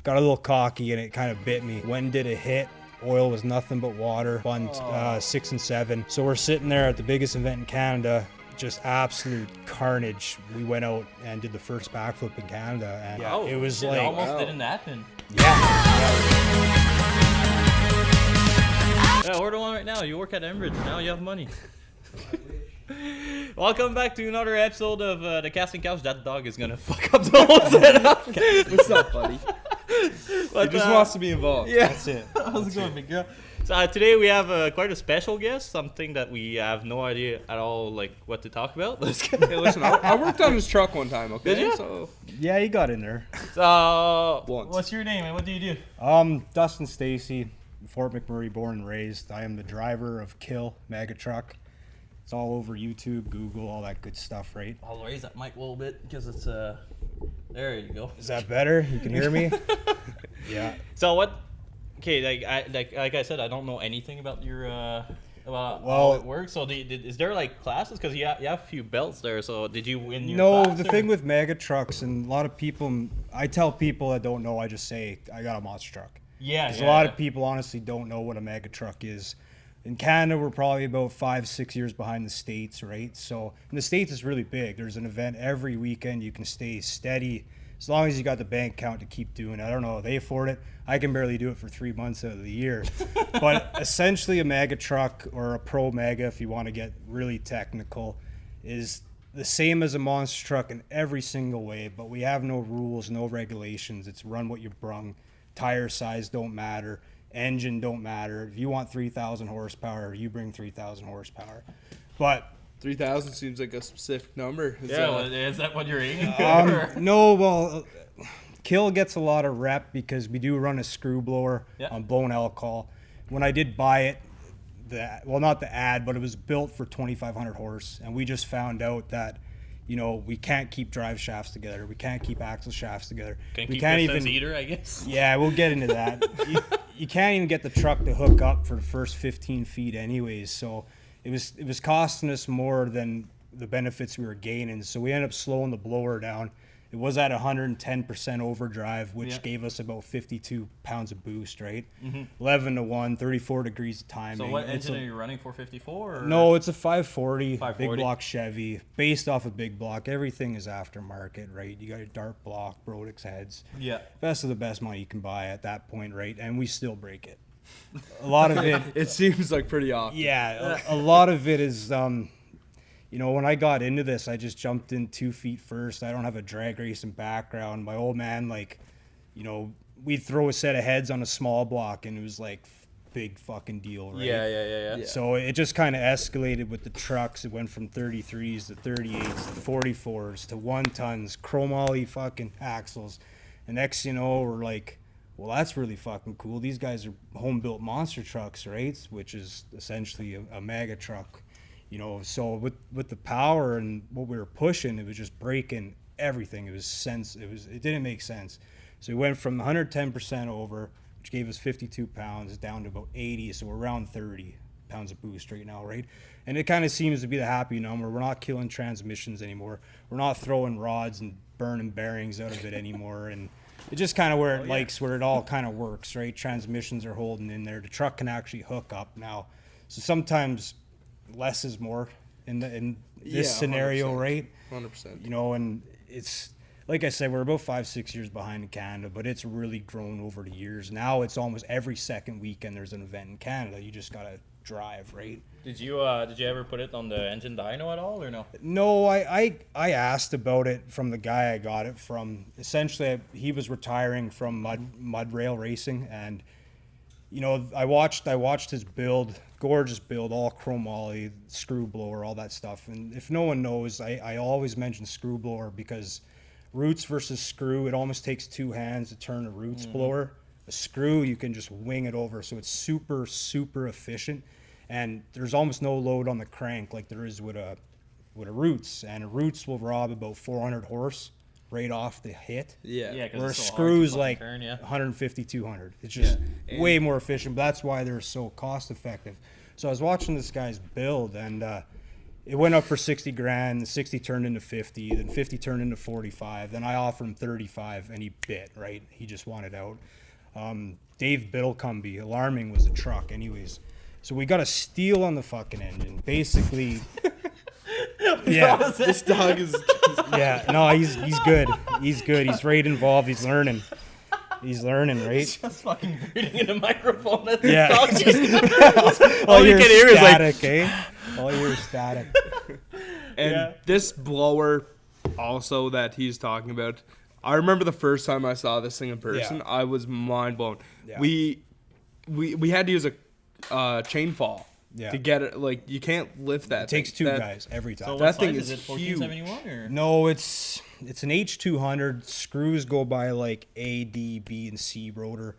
got a little cocky and it kind of bit me. When did it hit? Oil was nothing but water. Spun 6 and 7. So we're sitting there at the biggest event in Canada. Just absolute carnage. We went out and did the first backflip in Canada, and it was like almost didn't happen. Yeah, order one right now. You work at Enbridge. Now you have money. Welcome back to another episode of the Casting Couch. That dog is gonna fuck up the whole setup. What's up, buddy? But, He just wants to be involved. Yeah, that's it. How's it going, big girl? So today we have quite a special guest, something that we have no idea at all, like what to talk about. Hey, listen, I worked on his truck one time. Okay, Did you? So Yeah, he got in there. So, Once. what's your name and what do you do? Dustin Stacey, Fort McMurray, born and raised. I am the driver of Kill Mega Truck. It's all over YouTube, Google, all that good stuff, right? I'll raise that mic a little bit because it's there you go. Is that better? You can hear me? Yeah. So what? Okay, like I said, I don't know anything about your about how Well, it works. So is there like classes? Because you have a few belts there. So did you win your No, class, the or? thing with mega trucks, and a lot of people, I tell people that don't know, I just say I got a monster truck. Yeah, Because a lot of people honestly don't know what a mega truck is. In Canada, we're probably about 5-6 years behind the States, right? So in the States, it's really big. There's an event every weekend. You can stay steady as long as you got the bank account to keep doing it. I don't know. They afford it. I can barely do it for 3 months out of the year. But essentially a mega truck, or a pro mega if you want to get really technical, is the same as a monster truck in every single way, but we have no rules, no regulations. It's run what you brung. Tire size don't matter. Engine don't matter. If you want 3,000 horsepower, you bring 3,000 horsepower. But 3,000 seems like a specific number. Is that what you're aiming for? no, well, Kill gets a lot of rep because we do run a screw blower on blown alcohol. When I did buy it, not the ad, but it was built for 2,500 horse, and we just found out that, you know, we can't keep drive shafts together. We can't keep axle shafts together. We can't even either, I guess. Yeah, we'll get into that. You can't even get the truck to hook up for the first 15 feet anyways. So it was costing us more than the benefits we were gaining. So we ended up slowing the blower down. It was at 110% overdrive, which gave us about 52 pounds of boost, right? 11 to 1, 34 degrees of timing. So what engine are you running, 454? Or? No, it's a 540, 540, big block Chevy, based off a big block. Everything is aftermarket, right? You got your dart block, Brodix heads. Yeah. Best of the best money you can buy at that point, right? And we still break it. A lot of it. It seems like pretty often. Yeah, a lot of it is, you know, when I got into this, I just jumped in 2 feet first. I don't have a drag racing background. My old man, like, you know, we'd throw a set of heads on a small block, and it was like big fucking deal, right? Yeah. So it just kind of escalated with the trucks. It went from 33s to 38s to 44s to 1 tons, chromoly fucking axles. And next, you know, we're like, well, that's really fucking cool. These guys are home-built monster trucks, right? Which is essentially a mega truck. You know, so with the power and what we were pushing, it was just breaking everything. It didn't make sense. So we went from 110% over, which gave us 52 pounds, down to about 80. So we're around 30 pounds of boost right now, right? And it kind of seems to be the happy number. We're not killing transmissions anymore. We're not throwing rods and burning bearings out of it anymore. And it's just kind of where where it all kind of works, right? Transmissions are holding in there. The truck can actually hook up now. So sometimes less is more in this scenario, 100%. right? 100%. You know, and it's like I said, we're about 5-6 years behind in Canada, but it's really grown over the years. Now it's almost every second weekend there's an event in Canada. You just gotta drive, right? Did you ever put it on the engine dyno at all, or no? No, I asked about it from the guy I got it from. Essentially, he was retiring from mud rail racing, and you know, I watched his build, gorgeous build, all chromoly, screw blower, all that stuff. And if no one knows, I always mention screw blower because roots versus screw, it almost takes 2 hands to turn a roots blower. A screw, you can just wing it over, so it's super, super efficient. And there's almost no load on the crank like there is with a roots. And a roots will rob about 400 horse right off the hit. Yeah. Where a screw's like 150, 200. It's just way more efficient, but that's why they're so cost effective. So I was watching this guy's build, and it went up for 60 grand. 60 turned into 50. Then 50 turned into 45. Then I offered him 35, and he bit. Right, he just wanted out. Dave Biddlecumby, alarming was the truck, anyways. So we got a steal on the fucking engine, basically. Yeah, This dog is. yeah. No, he's good. He's good. He's right involved. He's learning. He's learning, right? Just fucking breathing in a microphone. That's Yeah. All you can hear is like. static, eh? All you hear is static. And Yeah. this blower, also that he's talking about, I remember the first time I saw this thing in person, Yeah. I was mind blown. Yeah. We had to use a chain fall Yeah. to get it. Like you can't lift that. It takes thing. two That- guys every time. So That what thing size is is it? huge. 1471 or? No, it's an H200. Screws go by like A, D, B, and C rotor.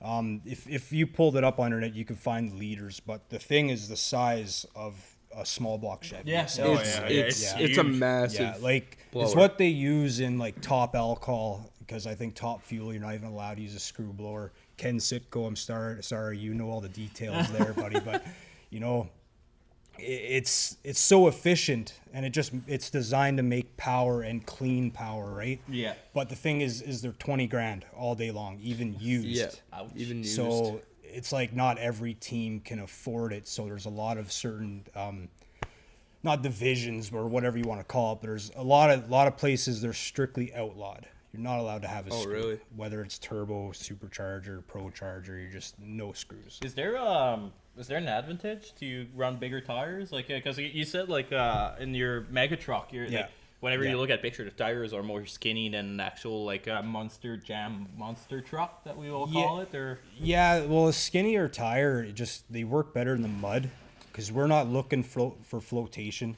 If you pulled it up on internet, you could find the liters. But the thing is the size of a small block Chevy. Yeah. So Oh, It's yeah, it's yeah, it's a huge. massive. yeah, like it's blower. what they use in like top alcohol, because I think top fuel you're not even allowed to use a screw blower. Ken Sitko, I'm sorry, you know all the details there, buddy, but you know it's so efficient, and it's designed to make power and clean power, right? Yeah. But the thing is they're 20 grand all day long, even used. Yeah, Ouch. even used. So it's like not every team can afford it. So there's a lot of certain, not divisions or whatever you want to call it, but there's a lot of places they're strictly outlawed. You're not allowed to have a screw, really? whether it's turbo, supercharger, pro charger. You're just no screws. Is there an advantage to run bigger tires? Like, because you said like in your mega truck, you're Yeah. like, whenever Yeah. you look at pictures, the tires are more skinny than an actual like monster truck that we will call it, or Yeah, well, a skinnier tire, they work better in the mud, because we're not looking for flotation.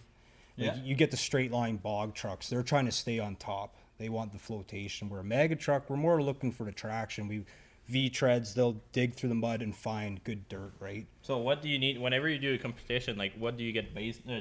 Like, Yeah. you get the straight line bog trucks; they're trying to stay on top. They want the flotation. Where a mega truck, we're more looking for the traction. We V treads, they'll dig through the mud and find good dirt, right? So what do you need whenever you do a competition? Like, what do you get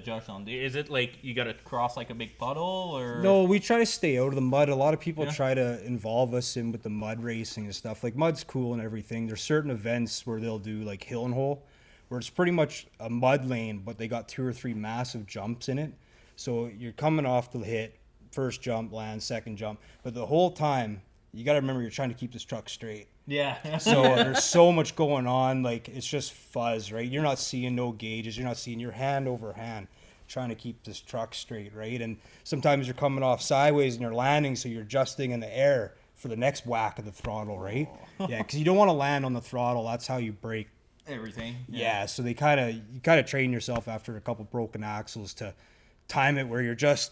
judged on? Is it like you got to cross like a big puddle, or No, we try to stay out of the mud. A lot of people Yeah. try to involve us in with the mud racing and stuff. Like, mud's cool and everything. There's certain events where they'll do like hill and hole, where it's pretty much a mud lane, but they got 2 or 3 massive jumps in it. So you're coming off the hit, first jump, land, second jump, but the whole time you got to remember you're trying to keep this truck straight. Yeah. So there's so much going on, like it's just fuzz, right? You're not seeing no gauges, you're not seeing your hand over hand trying to keep this truck straight, right? And sometimes you're coming off sideways and you're landing, so you're adjusting in the air for the next whack of the throttle, right? Yeah, because you don't want to land on the throttle. That's how you break. Everything. Yeah, so you kind of train yourself after a couple broken axles to time it where you're just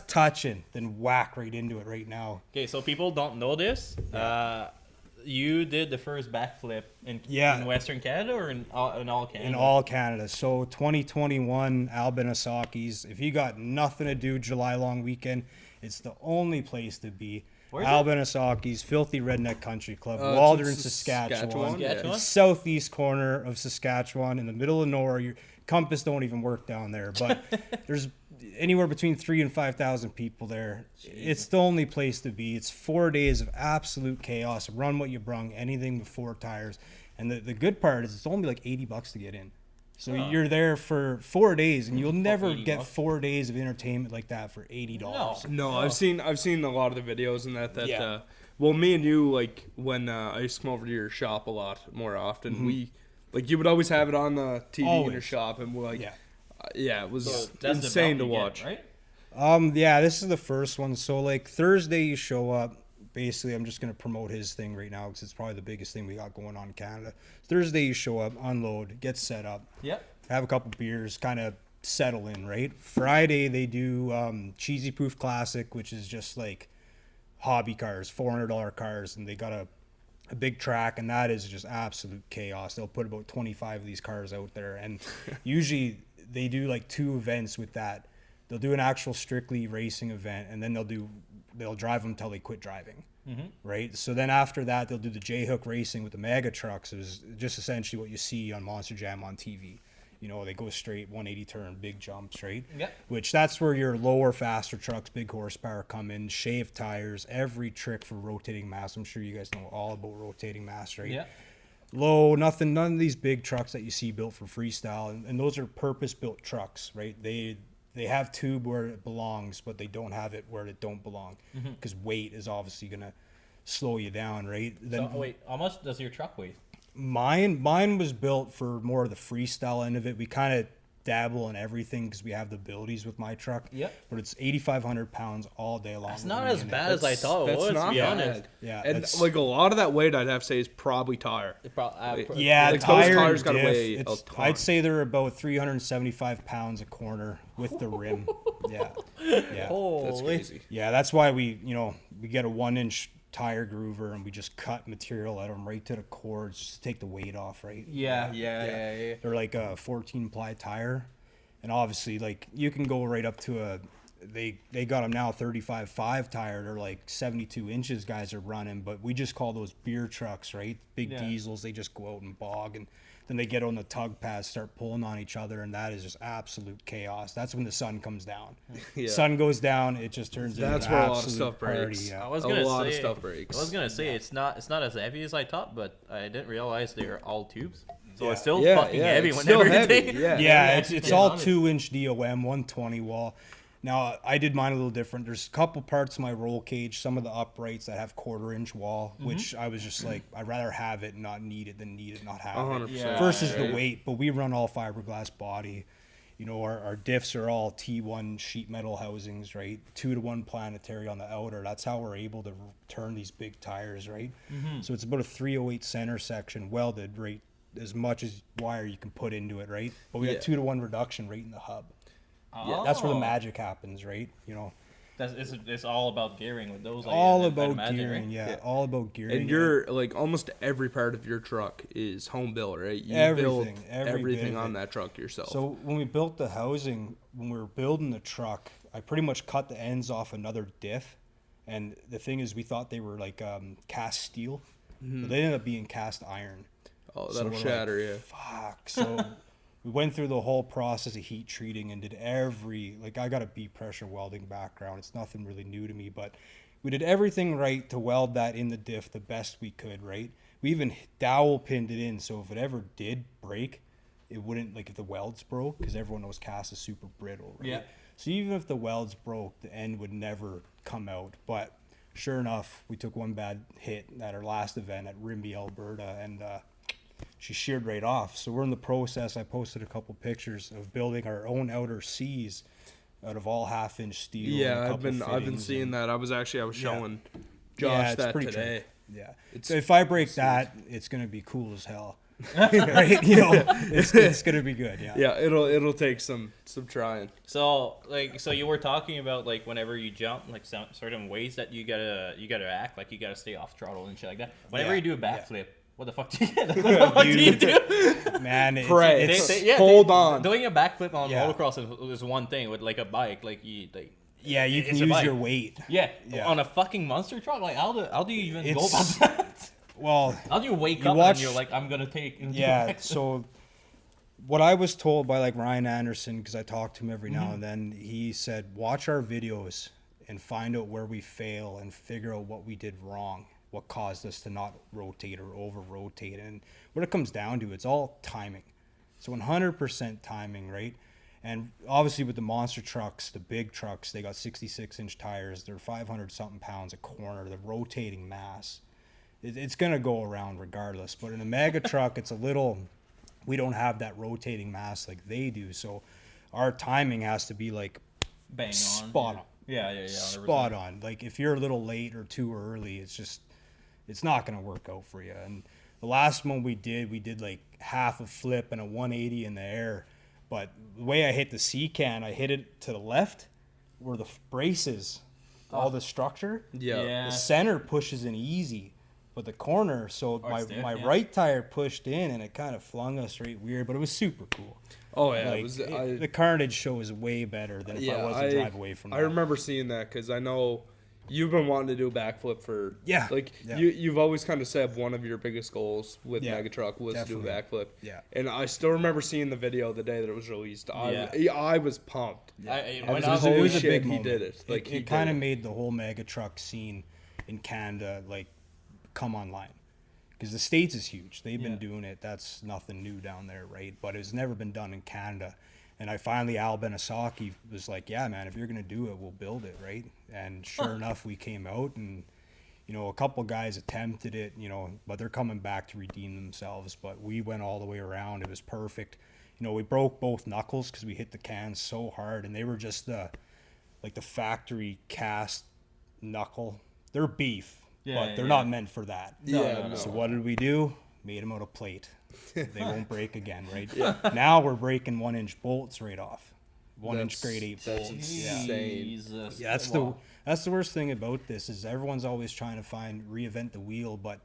touching, then whack right into it right now. Okay, so people don't know this. You did the first backflip in Western Canada or in all Canada? In all Canada. So 2021 Albanasaki's. If you got nothing to do July long weekend, it's the only place to be. Where's it? Albanasaki's Filthy Redneck Country Club, It's Waldron, in Saskatchewan. yeah. Saskatchewan? Southeast corner of Saskatchewan, in the middle of nowhere. Your compass don't even work down there, but there's anywhere between 3,000 and 5,000 people there. It's the only place to be. It's 4 days of absolute chaos. Run what you brung, anything with 4 tires. And the good part is it's only like $80 to get in. So you're there for 4 days, and you'll never get 4 days of entertainment like that for $80. No, I've seen a lot of the videos and that Yeah. well, me and you, like when I used to come over to your shop a lot more often, we like you would always have it on the TV in your Always. shop, and we're like, Yeah. yeah, it was So that's insane the to belt you watch. get, right? Yeah, this is the first one. So like Thursday you show up. Basically, I'm just gonna promote his thing right now because it's probably the biggest thing we got going on in Canada. Thursday you show up, unload, get set up, Yep. have a couple beers, kind of settle in, right? Friday they do Cheesy Proof Classic, which is just like hobby cars, $400 cars, and they got a big track, and that is just absolute chaos. They'll put about 25 of these cars out there, and usually they do like 2 events with that. They'll do an actual strictly racing event, and then they'll drive them until they quit driving. Right. So then after that, they'll do the J-Hook racing with the mega trucks. It was just essentially what you see on Monster Jam on TV. You know, they go straight 180 turn, big jumps, right? Yep. Which that's where your lower, faster trucks, big horsepower come in, shaved tires, every trick for rotating mass. I'm sure you guys know all about rotating mass, right? Yeah. Low, none of these big trucks that you see built for freestyle, and those are purpose-built trucks, right? they have tube where it belongs, but they don't have it where it don't belong, because weight is obviously gonna slow you down, right? Then So wait, how much does your truck weigh? mine was built for more of the freestyle end of it. We kind of dabble in everything because we have the abilities with my truck. Yep. But it's 8,500 pounds all day long. It's with not me as in it. bad as I thought it That's was, not to be bad. honest. Yeah, And that's- like a lot of that weight, I'd have to say is probably tire. Yeah, Like, those tire tires and gotta diff, weigh a it's, ton. I'd say they're about 375 pounds a corner with the rim. Yeah, yeah, That's Holy. crazy. yeah. That's why we get a 1-inch tire groover and we just cut material out of them right to the cords just to take the weight off, right? Yeah. They're like a 14 ply tire, and obviously like you can go right up to a. They got them now 35.5 tire. They're like 72 inches guys are running, but we just call those beer trucks, right? Big diesels. They just go out and bog, and then they get on the tug pads, start pulling on each other, and that is just absolute chaos. That's when the sun comes down. Yeah. Sun goes down, it just turns into That's an where a lot of absolute stuff party, breaks. yeah. I was A gonna lot say, of stuff breaks. I was gonna say it's not as heavy as I thought, but I didn't realize they were all tubes. So Yeah. it's still Yeah, fucking yeah, heavy it's whenever still heavy, they. yeah. Yeah, it's get all on it. 2-inch DOM, 120 wall. Now, I did mine a little different. There's a couple parts of my roll cage, some of the uprights that have 1/4-inch wall, which I was just like, I'd rather have it and not need it than need it not have 100%. it. Yeah. Versus Right. the weight, but we run all fiberglass body. You know, our diffs are all T1 sheet metal housings, right? 2-to-1 planetary on the outer. That's how we're able to turn these big tires, right? So it's about a 308 center section welded, right? As much as wire you can put into it, right? But we Yeah. got 2-to-1 reduction right in the hub. Oh. That's where the magic happens, right? You know, It's all about gearing with those. all I'd about imagine, gearing, right? yeah, all about gearing. And you're like almost every part of your truck is home built, right? You Everything, build every bit everything of on it. that truck yourself. So when we built the housing, when we were building the truck, I pretty much cut the ends off another diff. And the thing is, we thought they were like cast steel, but they ended up being cast iron. oh, So that'll we're shatter, like, Fuck. So we went through the whole process of heat treating and did I got a B pressure welding background. It's nothing really new to me, but we did everything right to weld that in the diff the best we could, right? We even dowel pinned it in, so if it ever did break, it wouldn't, like if the welds broke, because everyone knows cast is super brittle, right? Yeah. So even if the welds broke, the end would never come out. But sure enough, we took one bad hit at our last event at Rimbey, Alberta, and she sheared right off. So we're in the process. I posted a couple pictures of building our own outer C's out of all 1/2-inch steel. yeah. and a I've been couple fittings seeing and- that. I was showing Josh Yeah, it's that pretty today. Yeah. So if I break that, it's gonna be cool as hell. Right? You know, it's gonna be good. Yeah. Yeah, it'll take some trying. So you were talking about like whenever you jump, like certain ways that you gotta act, like you gotta stay off throttle and shit like that. Whenever Yeah, you do a yeah. backflip, what the fuck do you what the fuck do you do? Man, Pray. Hold on. Doing a backflip on Yeah. motocross is one thing. With like a bike, like you yeah, you can it's a use bike. your weight. Yeah, Yeah. on a fucking monster truck. Like how do you even go It's- about that? Well, How do you wake You up watch- and you're like, I'm gonna take? and do a yeah. backflip? So what I was told by like Ryan Anderson, because I talk to him every Mm-hmm. now and then, he said, watch our videos and find out where we fail and figure out what we did wrong, what caused us to not rotate or over rotate. And what it comes down to, it's all timing. So 100% timing, right? And obviously with the monster trucks, the big trucks, they got 66-inch tires. They're 500 something pounds a corner. The rotating mass, it's going to go around regardless. But in a mega truck, it's a little, we don't have that rotating mass like they do. So our timing has to be like Bang on. spot on. Yeah. 100%. Spot on. Like if you're a little late or too early, it's not going to work out for you. And the last one we did like half a flip and a 180 in the air. But the way I hit the C-can, I hit it to the left where the braces, all the structure. Yeah. The center pushes in easy, but the corner, so it's stiff, my yeah. right tire pushed in and it kind of flung us right weird, but it was super cool. Oh yeah. Like, I the carnage show is way better than if I was to drive away from that. I remember seeing that because I know you've been wanting to do a backflip for like Yeah. you've always kind of said one of your biggest goals with Yeah, Megatruck was to do a definitely. backflip. Yeah. And I still remember seeing the video the day that it was released. Yeah. I was pumped. I I was I just, was- holy a shit, big he moment. did it. Like he it kind of did it. made the whole mega truck scene in Canada like come online, because the States is huge. They've been doing it. That's nothing new down there, right? But it's never been done in Canada. And Al Benesaki was like, yeah, man, if you're going to do it, we'll build it, right? And sure enough, we came out and, a couple guys attempted it, but they're coming back to redeem themselves. But we went all the way around. It was perfect. We broke both knuckles because we hit the cans so hard, and they were just the factory cast knuckle. They're beef, but they're not meant for that. No. So what did we do? Made them out of plate. They won't break again, right? Now we're breaking 1-inch bolts right off. 1-inch grade 8 That's bolts. insane. Jesus. Yeah, that's the worst thing about this is everyone's always trying to reinvent the wheel, but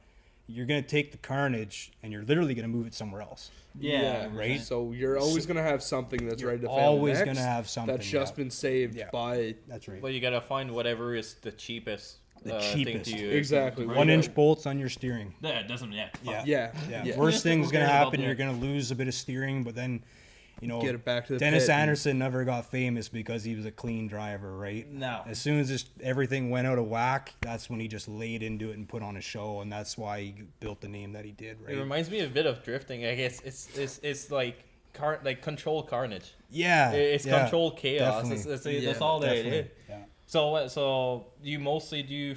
you're gonna take the carnage and you're literally gonna move it somewhere else. Yeah, right. So you're always gonna have something that's ready to fail. Always next gonna have something that's just been saved by. That's right. Well, you gotta find whatever is the cheapest. The cheapest. Thing to Exactly. 1-inch bolts on your steering. Yeah, it doesn't. Yeah. Worst thing's gonna happen. that. You're gonna lose a bit of steering, but then, Get it back to the Dennis pit. Anderson never got famous because he was a clean driver, right? No. As soon as everything went out of whack, that's when he just laid into it and put on a show, and that's why he built the name that he did, right? It reminds me a bit of drifting. I guess it's like controlled carnage. Yeah. It's controlled chaos. Definitely. That's all they did. Yeah. So you mostly do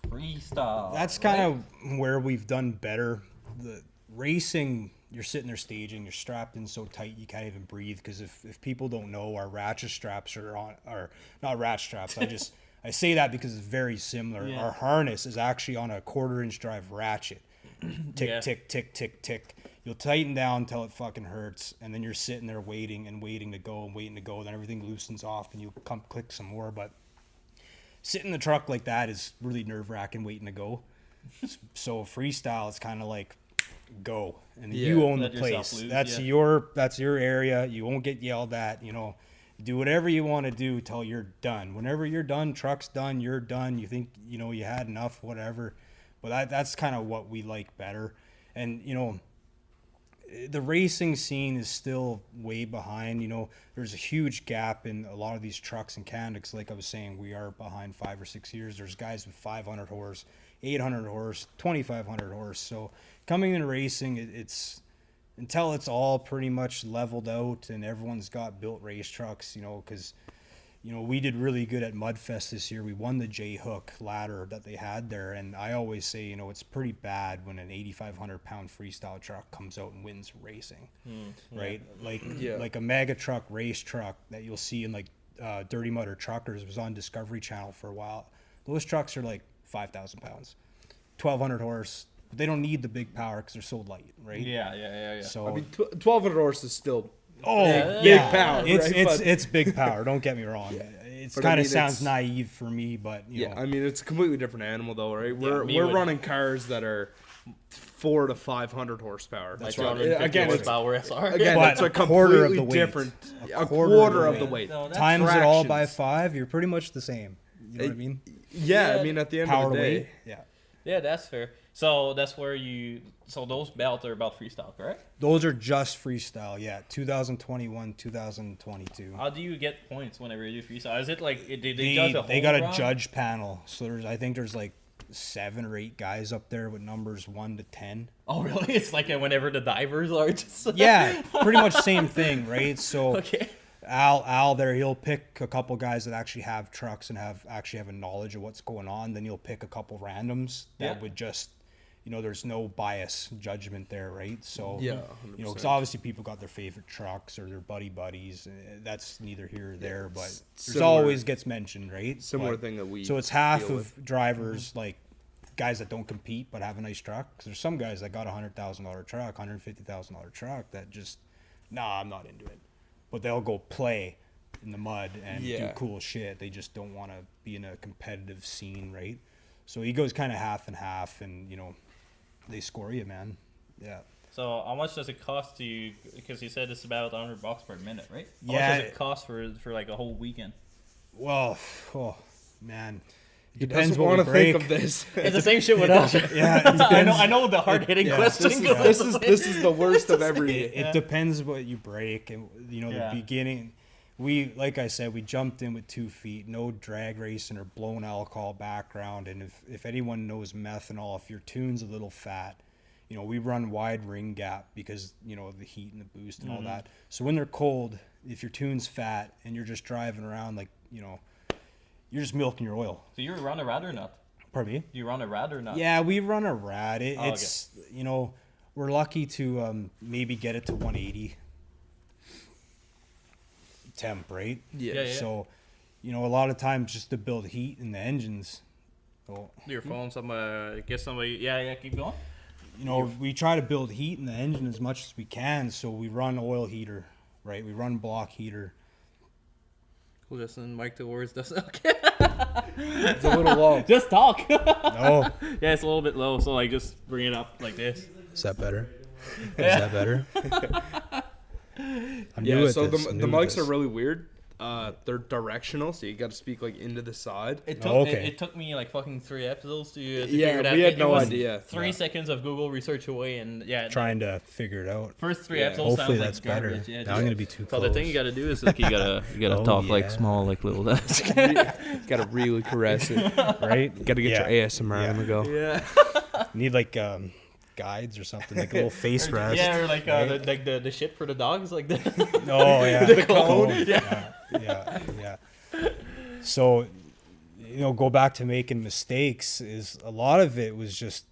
freestyle. That's kind of where we've done better. The racing, you're sitting there staging, you're strapped in so tight you can't even breathe, because if people don't know, our ratchet straps are not ratchet straps. I say that because it's very similar. Yeah. Our harness is actually on a 1/4-inch drive ratchet. Tick, Yeah. tick, tick, tick, tick. You'll tighten down until it fucking hurts, and then you're sitting there waiting to go. Then everything loosens off, and you come click some more. But sitting in the truck like that is really nerve-wracking waiting to go. So freestyle, it's kind of like go, and you own the Let yourself place. loose, That's your area. You won't get yelled at. Do whatever you want to do till you're done. Whenever you're done, truck's done, you're done. You think you had enough, whatever. But that's kind of what we like better. And the racing scene is still way behind. There's a huge gap in a lot of these trucks in Canada, 'cause like I was saying, we are behind 5 or 6 years. There's guys with 500 horse, 800 horse, 2,500 horse. So coming into racing, it's until it's all pretty much leveled out and everyone's got built race trucks, because we did really good at Mudfest this year. We won the J-Hook ladder that they had there, and I always say, it's pretty bad when an 8,500-pound freestyle truck comes out and wins racing, right? Like a mega truck, race truck that you'll see in like Dirty Mud Truckers was on Discovery Channel for a while. Those trucks are like 5,000 pounds, 1,200 horse. But they don't need the big power because they're so light, right? Yeah. So 1,200 horse is still big power. It's big power. Don't get me wrong. It's kind of sounds it's naive for me, but you know. I mean it's a completely different animal though, right? me We're with- running cars that are 400 to 500 horsepower. Like right. 250 Again, it's horsepower SR. again, But it's a a quarter of completely the weight. different. A quarter quarter of of the the weight. weight. No, that's Times it all by fractions. 5, you're pretty much the same. You know what I mean? Yeah, Yeah, I mean at the end Power of to the day, weight. Yeah. Yeah, that's fair. So that's where so those belts are about freestyle, correct? Those are just freestyle, yeah. 2021, 2022. How do you get points whenever you do freestyle? Is it like they judge a They whole got a round? judge panel. So I think there's like 7 or 8 guys up there with numbers 1 to 10. Oh, really? It's like whenever the divers are just Yeah, pretty much same thing, right? So Okay. Al there, he'll pick a couple guys that actually have trucks and have a knowledge of what's going on. Then he'll pick a couple randoms that Yeah. would just, there's no bias judgment there, right? So, Yeah, because 100%. obviously people got their favorite trucks or their buddies. That's neither here or there, but there's similar- always gets mentioned, right? similar But- thing that we. So it's half deal of drivers like guys that don't compete but have a nice truck. Because there's some guys that got $100,000 truck, $150,000 truck that just, I'm not into it. But they'll go play in the mud and do Yeah. cool shit. They just don't want to be in a competitive scene, right? So he goes kind of half and half, and they score you, man. Yeah. So how much does it cost to you? Because you said it's about $100 per minute, right? How Yeah. much does it cost for like a whole weekend? Well, man, it He depends doesn't what we want to think break. of this. It's the same shit with us. Yeah, it I depends. know the hard hitting Yeah. question. This is the worst of every. It depends what you break, and Yeah. the beginning. Like I said, we jumped in with 2 feet, no drag racing or blown alcohol background, and if anyone knows methanol, if your tune's a little fat, you know, we run wide ring gap because, you know, the heat and the boost and all that. So when they're cold, if your tune's fat and you're just driving around, like, you know, you're just milking your oil. So you run a rad or not? Pardon me? You run a rad or not? Yeah, we run a rad. Okay. It's, you know, we're lucky to maybe get it to 180 temp, right? Yeah. So, you know, a lot of times just to build heat in the engines. So, Your phone, get somebody. Yeah, keep going. you know, we try to build heat in the engine as much as we can. So we run oil heater, right? We run block heater. Listen, mic to words doesn't. Okay. It's a little low. Just talk. No. Yeah, it's a little bit low, so like just bring it up like this. Is that better? Is that better? I'm new Yeah, at so this. the I'm new at mics this. are really weird. They're directional, so you got to speak like into the side. It took Okay. it took me like fucking 3 episodes to Yeah, figure it out. we had It no was idea. 3 seconds of Google research away, and yeah, Trying to figure it out. first 3 Yeah. episodes Hopefully sounds that's like better. garbage. Yeah, Now I'm gonna be too so close. the thing you gotta do is like you gotta Oh, talk like yeah. small, like little. Got to really caress it. right? Got to get Yeah. your ASMR Yeah. on the go. Yeah. You need like guides or something, like a little face rest. Yeah, or like the shit for the dogs, like the. Oh yeah. The cone. Yeah. So, you know, go back to making mistakes. Is a lot of it was just,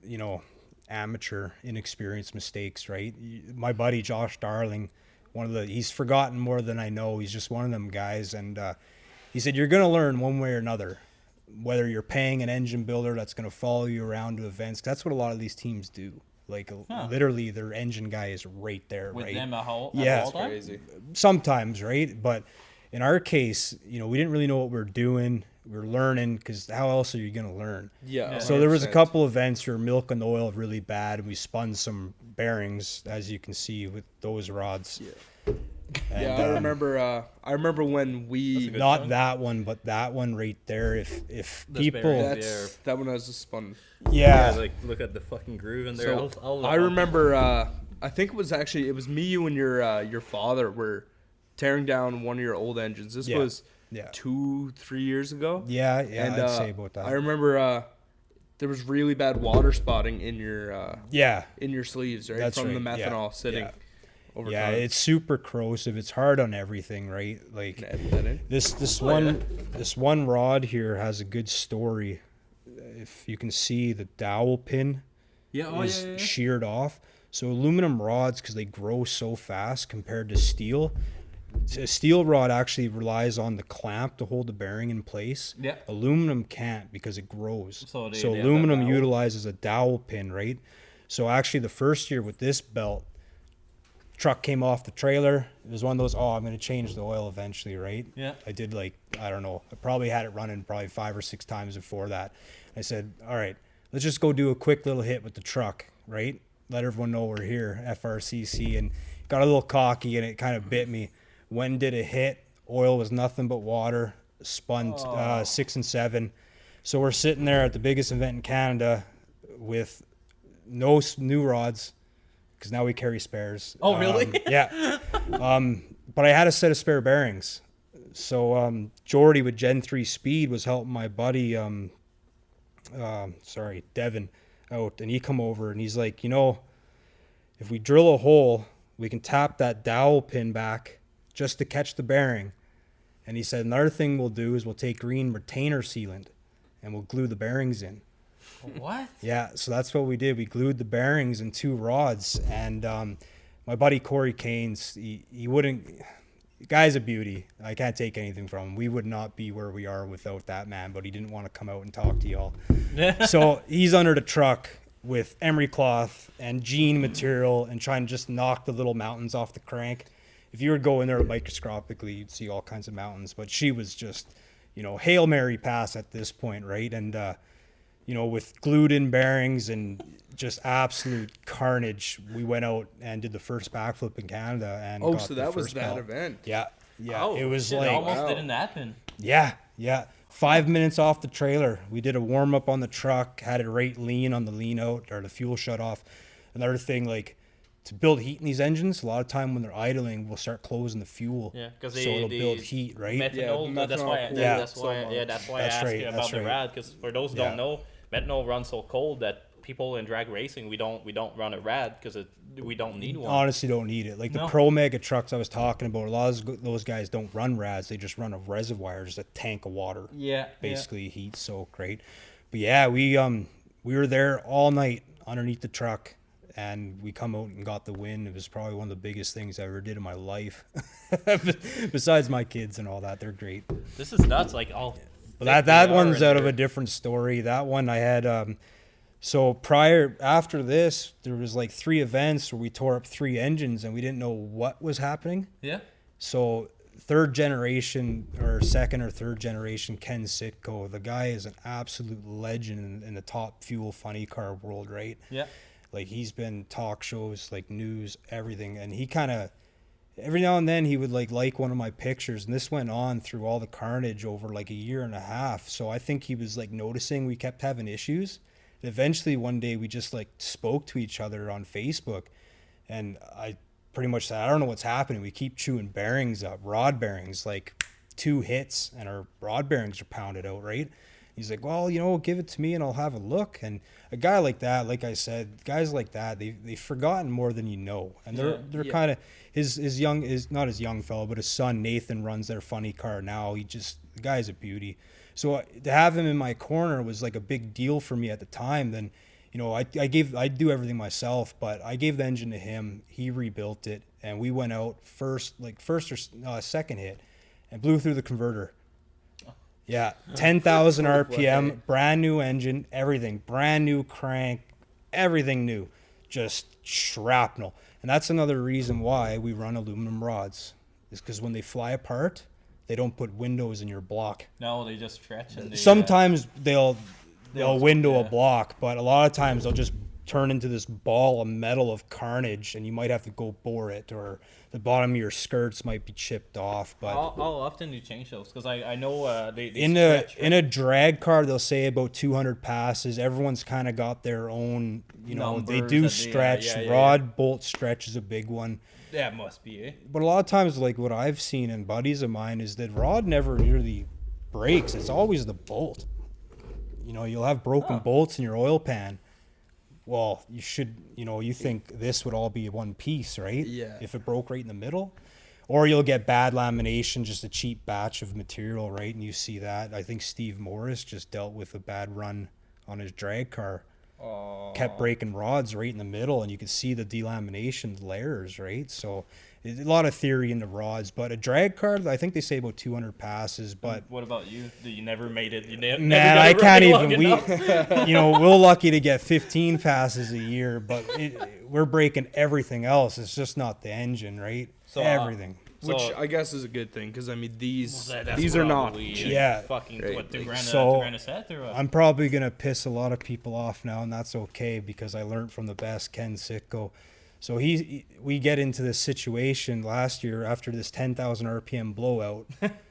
you know, amateur, inexperienced mistakes, right? My buddy Josh Darling, he's forgotten more than I know. He's just one of them guys, and he said you're gonna learn one way or another, whether you're paying an engine builder that's gonna follow you around to events. That's what a lot of these teams do. Like literally, their engine guy is right there, With right? them a whole. Yeah. All time? Crazy. Sometimes, right? But in our case, you know, we didn't really know what we were doing. We were learning, because how else are you going to learn? Yeah. So there was a 100%. couple events where milking the oil really bad, and we spun some bearings, as you can see with those rods. Yeah. And, Yeah, I remember when we. good not chunk. that one, but that one right there. If The people, bearing. That one has a spun. yeah, Like look at the fucking groove in there. So I remember. I think it was me, you, and your father were tearing down one of your old engines. This Yeah. was yeah, 2-3 years ago. yeah, And I'd say about that. I remember there was really bad water spotting in your yeah, sleeves, right? That's From the right, yeah, methanol sitting yeah. over yeah, time. it's super corrosive. It's hard on everything, right? Like Can I edit that in? this one rod here has a good story. If you can see, the dowel pin is sheared off. So aluminum rods, because they grow so fast compared to steel, a steel rod actually relies on the clamp to hold the bearing in place. Yeah. Aluminum can't, because it grows. So they have that aluminum dowel. utilizes a dowel pin, right? So actually the first year with this belt, truck came off the trailer. It was one of those, I'm going to change the oil eventually, right? Yeah. I did, like, I don't know. I probably had it running probably 5 or 6 times before that. I said, all right, let's just go do a quick little hit with the truck, right? Let everyone know we're here, FRCC, and got a little cocky, and it kind of bit me. When did it hit? Oil was nothing but water, spun 6 and 7. So we're sitting there at the biggest event in Canada with no new rods, because now we carry spares. Oh, really? Yeah. But I had a set of spare bearings. So Jordy with Gen 3 Speed was helping my buddy, Devin, out. And he come over and he's like, you know, if we drill a hole, we can tap that dowel pin back just to catch the bearing. And he said, another thing we'll do is we'll take green retainer sealant and we'll glue the bearings in. What? Yeah, so that's what we did. We glued the bearings in 2 rods, and my buddy Corey Keynes, he wouldn't. The guy's a beauty. I can't take anything from him. We would not be where we are without that man, but he didn't want to come out and talk to y'all. So he's under the truck with emery cloth and jean material and trying to just knock the little mountains off the crank. If you were to go in there microscopically, you'd see all kinds of mountains, but she was just, you know, Hail Mary pass at this point, right? And you know, with glued in bearings and just absolute carnage, we went out and did the first backflip in Canada. And got So the that was first that belt. event. Yeah. Oh, it was shit, like, almost wow. didn't happen. yeah. 5 minutes off the trailer. We did a warm up on the truck, had it right lean on the lean out, or the fuel shut off. Another thing, like, to build heat in these engines, a lot of time when they're idling, we'll start closing the fuel. Yeah, because so it'll build heat, right? Methanol. Yeah, that's methanol why. cools That's so why. much. Yeah, that's why That's I asked right, you that's about the right. rad. Because for those who Yeah. don't know, methanol runs so cold that people in drag racing, we don't run a rad because we don't need one. Honestly, don't need it. Like the pro mega trucks I was talking about, a lot of those guys don't run rads. They just run a reservoir, just a tank of water. Yeah, basically heat soak, right? But yeah, we were there all night underneath the truck, and we come out and got the win. It was probably one of the biggest things I ever did in my life. Besides my kids and all that, they're great. This is nuts. Like But that one's out of a different story. That one I had. So after this, there was like 3 events where we tore up 3 engines, and we didn't know what was happening. Yeah. So third generation or second or third generation Ken Sitko, the guy is an absolute legend in the top fuel funny car world, right? Yeah. Like he's been talk shows, like news, everything, and he kind of every now and then he would like one of my pictures, and this went on through all the carnage over like a year and a half. So I think he was like noticing we kept having issues. And eventually one day we just like spoke to each other on Facebook, and I pretty much said, I don't know what's happening. We keep chewing bearings up, rod bearings, like 2 hits and our rod bearings are pounded out, right? He's like, well, give it to me and I'll have a look. And a guy like that, like I said, guys like that, they've forgotten more than you know. And they're kind of his not his young fellow, but his son Nathan runs their funny car now. The guy's a beauty. So to have him in my corner was like a big deal for me at the time. Then, I do everything myself, but I gave the engine to him. He rebuilt it, and we went out first or second hit, and blew through the converter. Yeah, 10,000 RPM, brand new engine, everything, brand new crank, everything new, just shrapnel. And that's another reason why we run aluminum rods, is because when they fly apart, they don't put windows in your block. No, they just stretch. And sometimes they'll window a block, but a lot of times they'll just turn into this ball of metal of carnage, and you might have to go bore it, or the bottom of your skirts might be chipped off. But how often do you change those? Because I know they in stretch, in a drag car they'll say about 200 passes. Everyone's kind of got their own, they do stretch. Rod bolt stretch is a big one. Yeah, it must be, eh? But a lot of times, like what I've seen in buddies of mine, is that rod never really breaks. It's always the bolt. You'll have broken bolts in your oil pan. Well, you should, you think this would all be one piece, right? Yeah. If it broke right in the middle. Or you'll get bad lamination, just a cheap batch of material, right? And you see that. I think Steve Morris just dealt with a bad run on his drag car. Kept breaking rods right in the middle, and you could see the delamination layers, right? So a lot of theory in the rods, but a drag car, I think they say about 200 passes. But what about you? You never made it. Man, I can't even. We're lucky to get 15 passes a year, but we're breaking everything else. It's just not the engine, right? So everything. Which I guess is a good thing, because I mean these are not cheap. Fucking right. What, $2,000 So a set or what? I'm probably gonna piss a lot of people off now, and that's okay, because I learned from the best, Ken Sitko. So we get into this situation last year after this 10,000 RPM blowout,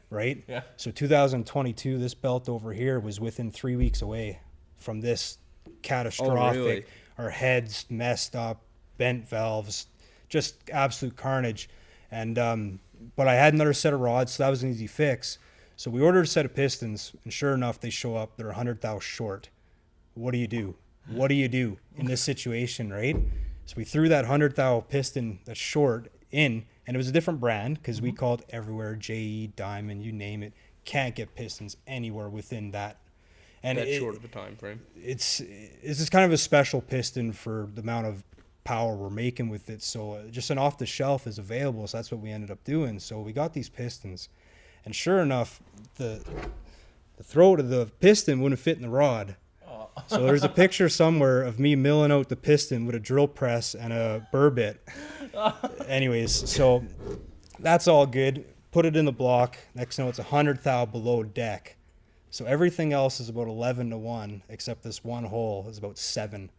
right? Yeah. So 2022, this belt over here was within 3 weeks away from this catastrophic. Oh, really? Our heads messed up, bent valves, just absolute carnage. And but I had another set of rods, so that was an easy fix. So we ordered a set of pistons, and sure enough, they show up. They're 100 thou short. What do you do? What do you do in this situation, right? So we threw that 100 thou piston that's short in, and it was a different brand, because we called everywhere, JE, Diamond, you name it. Can't get pistons anywhere within that. And that short of a time frame. It's just kind of a special piston for the amount of power we're making with it. So just an off the shelf is available, so that's what we ended up doing. So we got these pistons, and sure enough, the throat of the piston wouldn't fit in the rod. So there's a picture somewhere of me milling out the piston with a drill press and a burr bit. Anyways, so that's all good. Put it in the block. Next thing you know, it's 100 thou below deck. So everything else is about 11 to 1, except this one hole is about 7.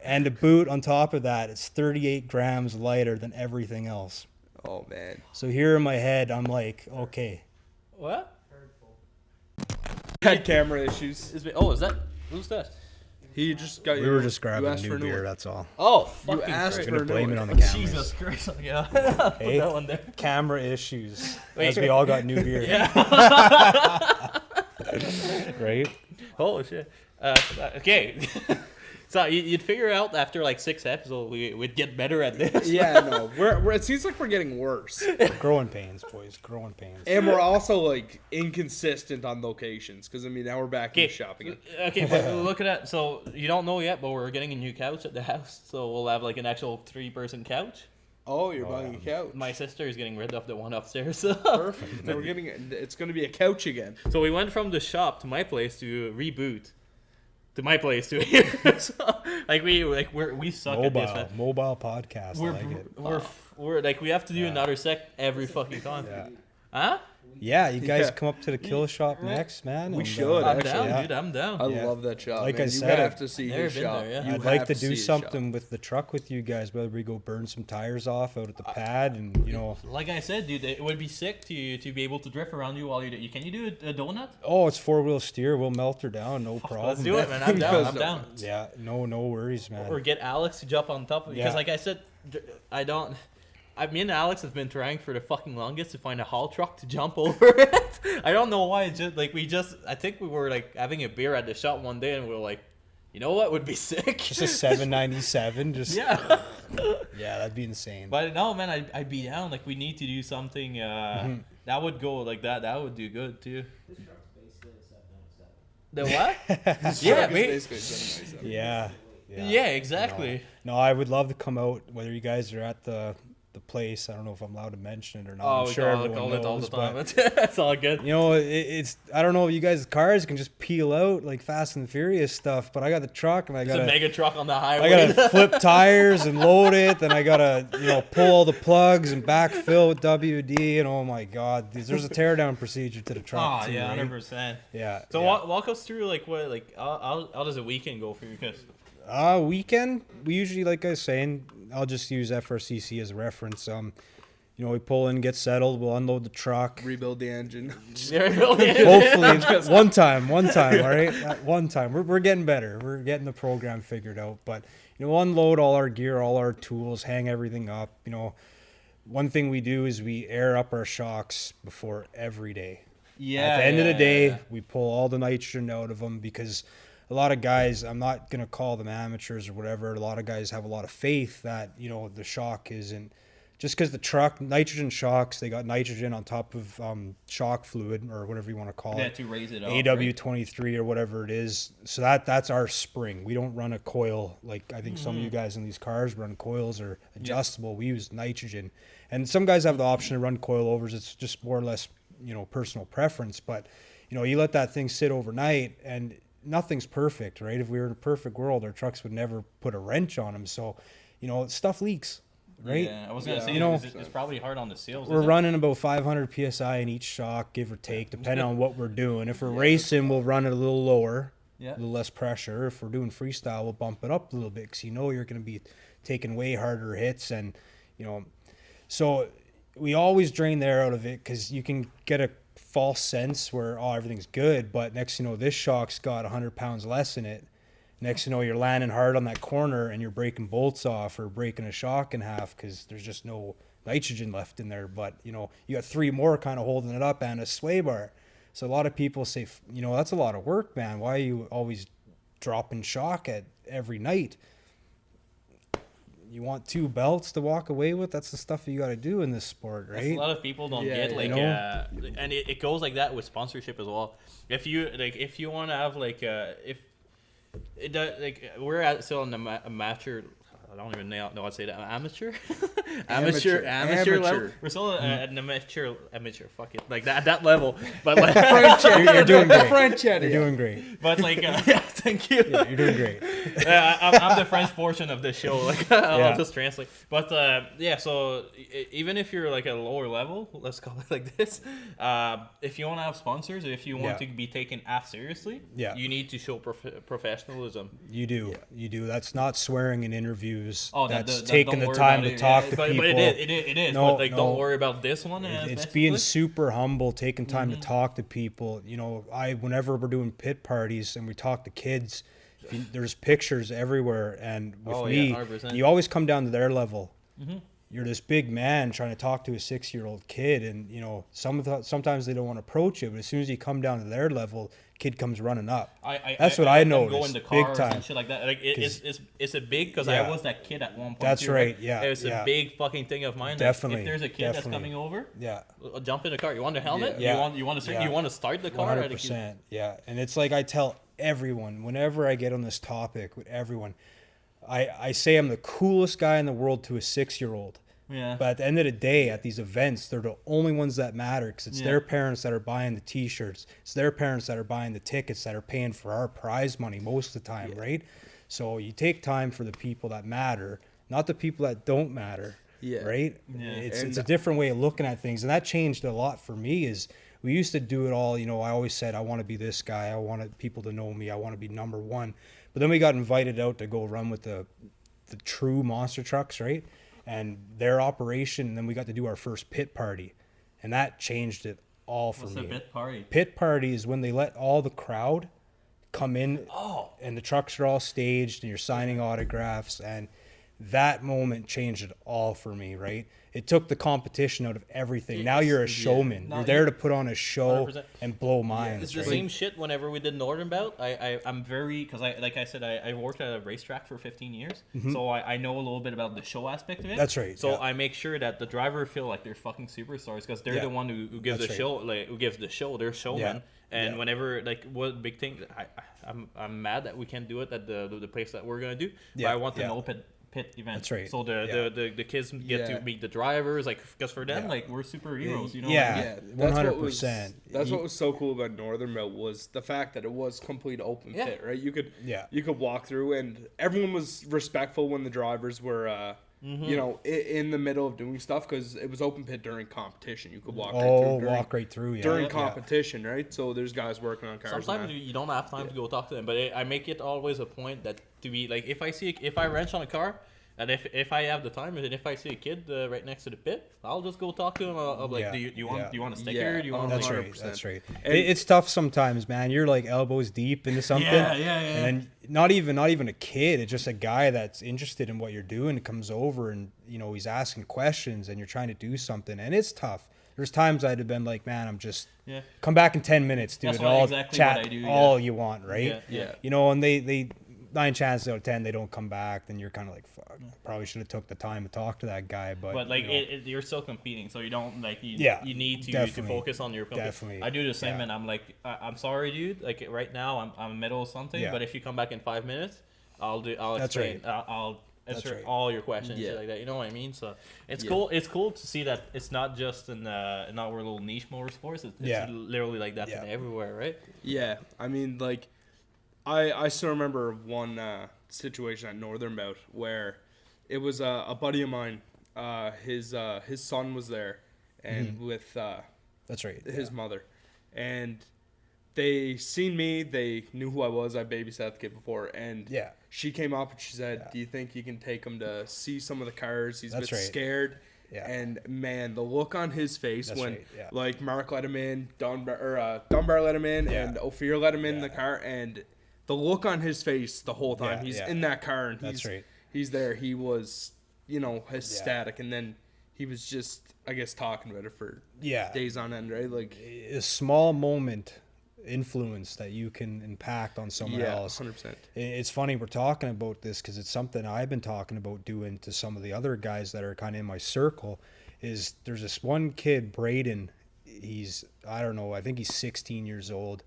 And the boot on top of that, it's 38 grams lighter than everything else. Oh, man. So here in my head, I'm like, okay. What? Had camera issues. Is that? Who's that? He just got. We were just grabbing new beer, that's all. Oh, fucking you asked Christ. for Blame it on the Oh, cameras. Jesus Christ. Yeah. Hey, Put that one there. camera issues. Wait. As we all got new beer. Yeah. Right? Holy shit. Okay. So you'd figure out after like 6 episodes we'd get better at this. Yeah, no, we're it seems like we're getting worse, Growing pains, boys. Growing pains. and we're also like inconsistent on locations because I mean now we're back in the shop again. Okay, but look at that. So you don't know yet, but we're getting a new couch at the house. So we'll have like an actual 3-person couch. Oh, you're buying a couch. My sister is getting rid of the one upstairs. So. Perfect. Then it's going to be a couch again. So we went from the shop to my place to reboot. To my place to here. So, we suck at this. Man. Mobile podcast. I like it. We're like we have to do another sec every fucking time. Yeah. Huh? Yeah, you guys come up to the kill shop next, man. We should. I'm Actually, down, dude. I'm down. I love that shop. Like man. I said, you have to see his shop. There, yeah. You I'd like have to see do his something shop. with the truck with you guys, whether we go burn some tires off out at the pad, and Like I said, dude, it would be sick to be able to drift around you while you do. Can you do a donut? Oh, it's 4-wheel steer. We'll melt her down, no problem. Let's do it, man. I'm down. I'm down. Yeah, no worries, man. Or get Alex to jump on top of it. Because, like I said, me and Alex have been trying for the fucking longest to find a haul truck to jump over it. I don't know why. It's just I think we were like having a beer at the shop one day and we were like, you know what would be sick? Just a 797. Just yeah. Yeah, that'd be insane. But no, man, I'd be down. Like we need to do something that would go like that. That would do good too. The what? Yeah, mate. Yeah, exactly. No, I would love to come out, whether you guys are at the place. I don't know if I'm allowed to mention it or not. I'm sure everyone knows, all the time. but, It's all good. It's I don't know if you guys' cars can just peel out like Fast and Furious stuff, but I got the truck and I got a mega truck on the highway. I gotta flip tires and load it, then I gotta pull all the plugs and backfill with WD, and oh my god, there's a teardown procedure to the truck. Oh yeah, 100%. Yeah. So walk us through like what how does a weekend go for you? Cause weekend, we usually, like I was saying, I'll just use FRCC as a reference. We pull in, get settled, we'll unload the truck. Rebuild the engine. Hopefully, one time, all right? One time. We're getting better. We're getting the program figured out. But, unload all our gear, all our tools, hang everything up. One thing we do is we air up our shocks before every day. Yeah. At the end of the day, we pull all the nitrogen out of them because a lot of guys, I'm not going to call them amateurs or whatever, a lot of guys have a lot of faith that, the shock isn't, just because the truck, nitrogen shocks, they got nitrogen on top of shock fluid or whatever you want to call it. To raise it up. AW23 or whatever it is. So that's our spring. We don't run a coil like I think some of you guys in these cars run coils or adjustable. We use nitrogen. And some guys have the option to run coilovers. It's just more or less, personal preference. But, you let that thing sit overnight and nothing's perfect, right? If we were in a perfect world, our trucks would never put a wrench on them. So, stuff leaks, right? Yeah, I was gonna say, it's probably hard on the seals. We're running about 500 psi in each shock, give or take, depending on what we're doing. If we're racing, we'll run it a little lower, a little less pressure. If we're doing freestyle, we'll bump it up a little bit because you're going to be taking way harder hits, and so we always drain the air out of it because you can get a false sense where everything's good, but next this shock's got 100 pounds less in it. Next you're landing hard on that corner and you're breaking bolts off or breaking a shock in half because there's just no nitrogen left in there. But you got 3 more kind of holding it up and a sway bar. So a lot of people say, that's a lot of work, man. Why are you always dropping shock at every night? You want 2 belts to walk away with? That's the stuff you got to do in this sport, right? That's a lot of people don't get and it goes like that with sponsorship as well. If you want to have we're still in the amateur. I don't even know how to say that. Amateur level. We're still at an amateur. Fuck it, like that level. But like you're doing great. French you're doing great. But thank you. Yeah, you're doing great. I'm the French portion of the show. Like I'll just translate. But so even if you're like a lower level, let's call it like this. If you want to have sponsors, if you want to be taken seriously, you need to show professionalism. You do. You do. That's not swearing in interviews. That's that taking the time to talk to people. But it is. No, but don't worry about this one. It's being super humble, taking time to talk to people. Whenever we're doing pit parties and we talk to kids, there's pictures everywhere. And with me, 100%. you always come down to their level. you're this big man trying to talk to a 6-year-old kid, and sometimes they don't want to approach it, but as soon as you come down to their level, kid comes running up. That's what I noticed. Go into big cars time and shit like that. Like it's a big because Yeah. I was that kid at one point. That's too, right. Yeah, It's yeah. a big fucking thing of mine. Like, Definitely, if there's a kid that's definitely. coming over, Yeah, jump in the car. You want the helmet? Yeah. You want to Yeah. you want to start the car? 100%. Yeah, and it's like I tell everyone whenever I get on this topic with everyone, I say I'm the coolest guy in the world to a 6-year-old. Yeah. But at the end of the day, at these events, they're the only ones that matter because it's Yeah. their parents that are buying the T-shirts. It's their parents that are buying the tickets that are paying for our prize money most of the time, right? So you take time for the people that matter, not the people that don't matter, right? Yeah. It's a different way of looking at things, and that changed a lot for me. Is we used to do it all, I always said I want to be this guy, I wanted people to know me, I want to be number one. But then we got invited out to go run with the true monster trucks, right? And their operation, and then we got to do our first pit party, and that changed it all for What's me. the pit party? Pit party is when they let all the crowd come in, and the trucks are all staged, and you're signing autographs, and that moment changed it all for me, right? It took the competition out of everything. Now you're a showman. No, You're there to put on a show 100%. and blow minds. It's the right? same shit whenever we did Northern Bout. I'm very, because I worked at a racetrack for 15 years, so I know a little bit about the show aspect of it. That's right, So yeah. I make sure that the driver feel like they're fucking superstars because they're Yeah. the one who gives That's the right. show, like who gives the show, they're showmen. Yeah. And Yeah. whenever what big thing, I'm mad that we can't do it at the place that we're gonna do. But Yeah, I want an yeah. open pit event. That's right. So Yeah. the kids get Yeah. to meet the drivers, like because for them, Yeah. like we're superheroes, you know. Yeah. like, Yeah, 100%. That's what was so cool about Northern Mill was the fact that it was complete open Yeah. pit, right? You could Yeah. you could walk through, and everyone was respectful when the drivers were in the middle of doing stuff because it was open pit during competition. You could walk right through Walk right through. Yeah. during Yeah. competition, right? So there's guys working on cars. and Sometimes that. you don't have time to go talk to them, but I make it always a point that to be like if I wrench on a car, and if I have the time, and if I see a kid right next to the pit, I'll just go talk to him. I'll be like, Yeah. do you want Yeah. do you want a sticker? Yeah. Do you want? That's like, right. 100%. That's right. And- It's tough sometimes, man. You're like elbows deep into something. Yeah, yeah. And then not even a kid. It's just a guy that's interested in what you're doing comes over and he's asking questions and you're trying to do something and it's tough. There's times I'd have been like, man, I'm just Yeah. come back in 10 minutes, dude. That's And what- I'll exactly chat what I do, all yeah. you want, right? Yeah. And they 9 chances out of 10 they don't come back. Then you're kind of like, fuck. Probably should have took the time to talk to that guy, But like you're still competing, so you don't like you. Yeah, You need to definitely, focus on your. definitely, I do the same, yeah. and I'm like, I'm sorry, dude. Like right now, I'm in the middle of something. Yeah. But if you come back in 5 minutes, I'll That's explain. right. I'll answer right. all your questions, Yeah. shit like that. You know what I mean? So it's Yeah. cool. It's cool to see that it's not just in our little niche motorsports. It's Yeah. literally like that Yeah. everywhere, right? Yeah, I mean, like, I still remember one situation at Northern Bout where it was a buddy of mine. His son was there, and with That's right. his mother, and they seen me. They knew who I was. I babysat the kid before, and Yeah. she came up and she said, Yeah. "Do you think you can take him to see some of the cars? He's a That's bit right. scared." Yeah. And man, the look on his face That's when right, yeah. like Mark let him in, Dunbar let him in, Yeah. and Ophir let him in the Yeah. car, and the look on his face the whole time Yeah, he's yeah. in that car and That's he's right. he's there. He was ecstatic, and then he was just I guess talking about it for Yeah. days on end, right? Like A small moment influence that you can impact on someone yeah, else. 100%. It's funny we're talking about this because it's something I've been talking about doing to some of the other guys that are kind of in my circle. Is there's this one kid, Braden. He's I don't know. I think he's 16 years old.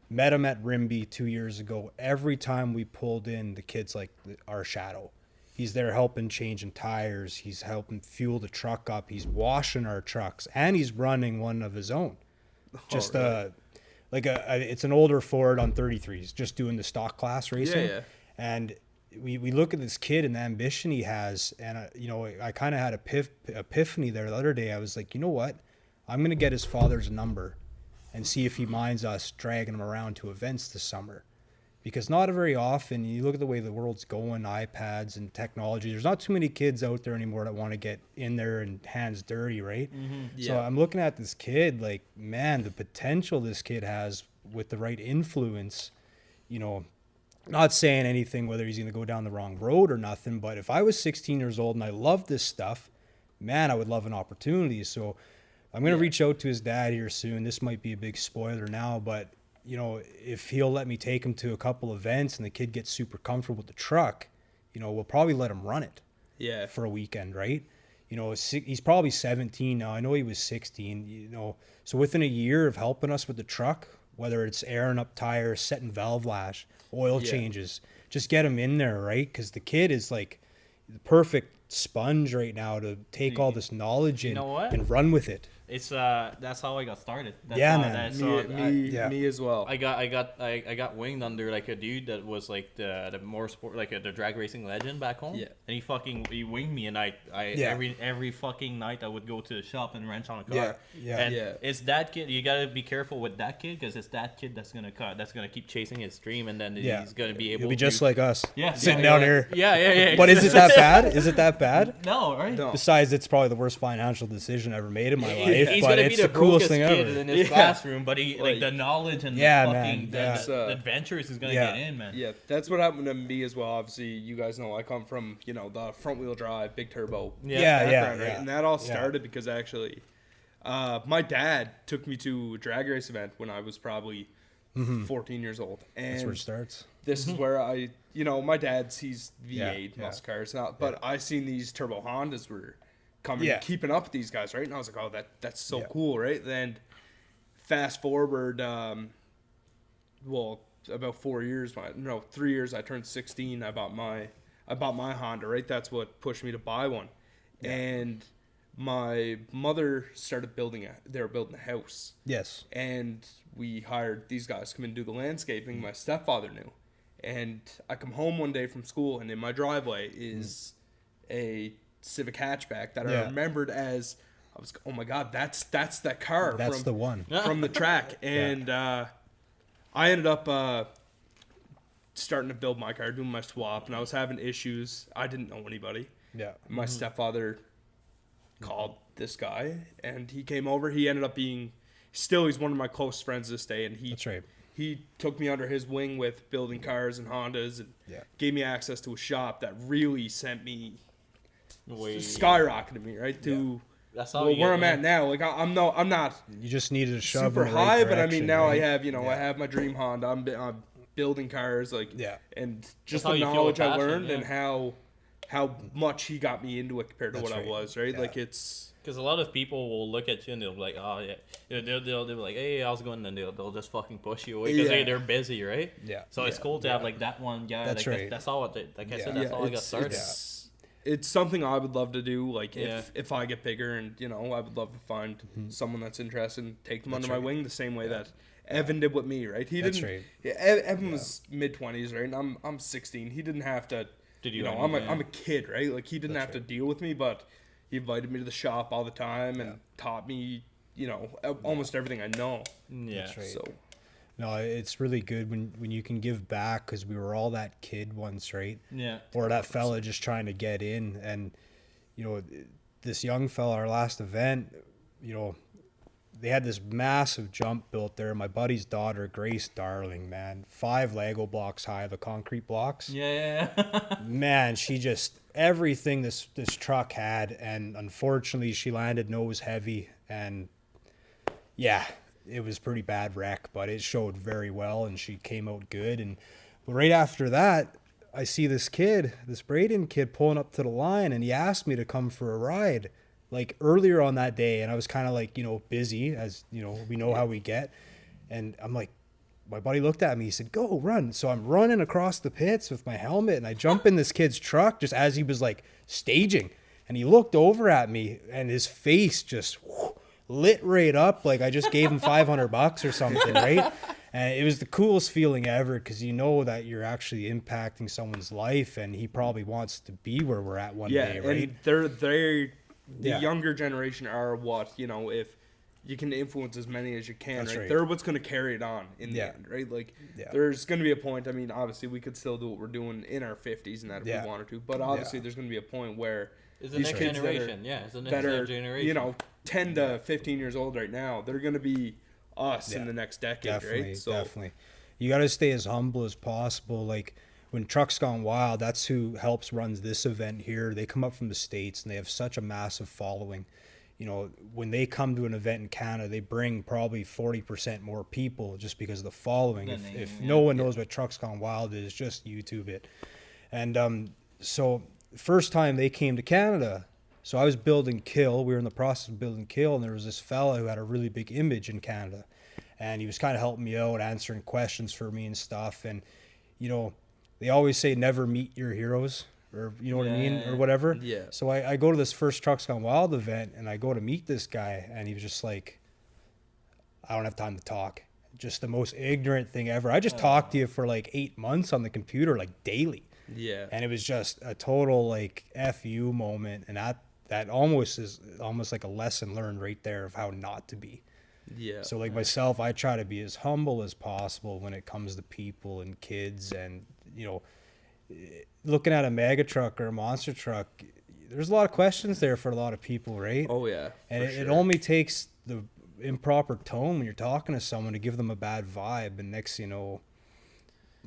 Met him at Rimby 2 years ago. Every time we pulled in, the kid's like our shadow. He's there helping changing tires. He's helping fuel the truck up. He's washing our trucks, and he's running one of his own. Just really? it's an older Ford on 33s, just doing the stock class racing. Yeah. And we look at this kid and the ambition he has, and I kind of had epiphany there the other day. I was like, you know what? I'm gonna get his father's number and see if he minds us dragging him around to events this summer. Because not very often, you look at the way the world's going, iPads and technology, there's not too many kids out there anymore that want to get in there and hands dirty, right? So Yeah. I'm looking at this kid, like, man, the potential this kid has with the right influence, not saying anything whether he's going to go down the wrong road or nothing, but if I was 16 years old and I loved this stuff, man, I would love an opportunity. So I'm going to reach out to his dad here soon. This might be a big spoiler now, but you know, if he'll let me take him to a couple events and the kid gets super comfortable with the truck, you know, we'll probably let him run it for a weekend, right? You know, he's probably 17 now. I know he was 16, you know. So within a year of helping us with the truck, whether it's airing up tires, setting valve lash, oil changes, just get him in there, right? Because the kid is like the perfect sponge right now to take all this knowledge and run with it. It's that's how I got started. That's Me as well. I got winged under like a dude that was like the more sport, like the drag racing legend back home. Yeah. And he winged me, and I every fucking night I would go to the shop and wrench on a car. It's that kid. You gotta be careful with that kid, because it's that kid that's gonna keep chasing his dream, and then he's gonna be able. He'll be just like us. Yeah. Sitting down here. Yeah. But is it that bad? Is it that bad? No, right? No. Besides, it's probably the worst financial decision I ever made in my life. He's but gonna it's be the coolest thing kid ever in his classroom, but he like the knowledge and the adventures is gonna get in, man. Yeah, that's what happened to me as well. Obviously, you guys know I come from, you know, the front wheel drive, big turbo background, right? And that all started because actually, my dad took me to a drag race event when I was probably 14 years old, and that's where it starts. This is where my he's V8 muscle cars, but I seen these turbo Hondas were coming, keeping up with these guys, right? And I was like, oh, that's so cool, right? Then fast forward, about 3 years, I turned 16. I bought my Honda, right? That's what pushed me to buy one. Yeah. And my mother started building a house. Yes. And we hired these guys to come and do the landscaping. My stepfather knew. And I come home one day from school, and in my driveway is a Civic hatchback that I remembered as, oh my God, that's that car. That's the one. From the track. And I ended up starting to build my car, doing my swap, and I was having issues. I didn't know anybody. Yeah. My stepfather called this guy, and he came over. He ended up being, he's one of my close friends this day, and that's right. He took me under his wing with building cars and Hondas, and gave me access to a shop that really sent me, skyrocketed me right to where I'm at now. Like I'm not. You just needed a shove super high, but I mean now I have I have my dream Honda. I'm building cars and just the knowledge I learned and how much he got me into it compared to what I was, right? Like it's. Because a lot of people will look at you and they'll be like, oh, yeah. They'll be like, hey, how's it going? And then they'll just fucking push you away because they're busy, right? Yeah. So it's cool to have, like, that one guy. That's right. That's all, like I said, that's all I got started. It's something I would love to do, like, if I get bigger, and, I would love to find someone that's interested and take them under my wing the same way that Evan did with me, right? He didn't. Evan was mid-20s, right? And I'm 16. He didn't have to, I'm a kid, right? Like, he didn't have to deal with me, but he invited me to the shop all the time and taught me, almost everything I know. Yeah. Right. So, no, it's really good when you can give back, because we were all that kid once, right? Yeah. Or that fella just trying to get in. And, this young fella, our last event, they had this massive jump built there. My buddy's daughter, Grace Darling, man, 5 Lego blocks high, the concrete blocks. Yeah. Man, she just, everything this truck had, and unfortunately she landed nose heavy, and it was pretty bad wreck, but it showed very well and she came out good. And right after that, I see this Braden kid pulling up to the line, and he asked me to come for a ride like earlier on that day, and I was kind of like, busy, as we know how we get. And I'm like, my buddy looked at me, he said, go run. So I'm running across the pits with my helmet, and I jump in this kid's truck just as he was like staging, and he looked over at me and his face just lit right up like I just gave him $500 or something, right? And it was the coolest feeling ever, because that you're actually impacting someone's life, and he probably wants to be where we're at one day, right? And they're the younger generation are what, if you can influence as many as you can, right? They're what's going to carry it on in the end, right? Like, there's going to be a point, I mean, obviously we could still do what we're doing in our 50s and that if we wanted to, but obviously there's going to be a point where it's the next generation, it's the next generation. 10 to 15 years old right now, they're going to be us in the next decade, right? So definitely. You got to stay as humble as possible. Like, when Trucks Gone Wild, that's who helps runs this event here. They come up from the States and they have such a massive following. You know, when they come to an event in Canada, they bring probably 40% more people just because of the following. If no one knows what Trucks Gone Wild is, just YouTube it. And so first time they came to Canada, so I was building Kill. We were in the process of building Kill, and there was this fella who had a really big image in Canada. And he was kind of helping me out, answering questions for me and stuff. And, you know, they always say never meet your heroes, or you know what I mean, or whatever. Yeah. So I go to this first Trucks Gone Wild event, and I go to meet this guy, and he was just like, I don't have time to talk. Just the most ignorant thing ever. I just talked to you for like 8 months on the computer, like daily. Yeah. And it was just a total like FU moment, and that almost is almost like a lesson learned right there of how not to be. Yeah. So like myself, I try to be as humble as possible when it comes to people and kids, and you know, looking at a mega truck or a monster truck, there's a lot of questions there for a lot of people, right? Oh yeah. And it only takes the improper tone when you're talking to someone to give them a bad vibe, and next you know.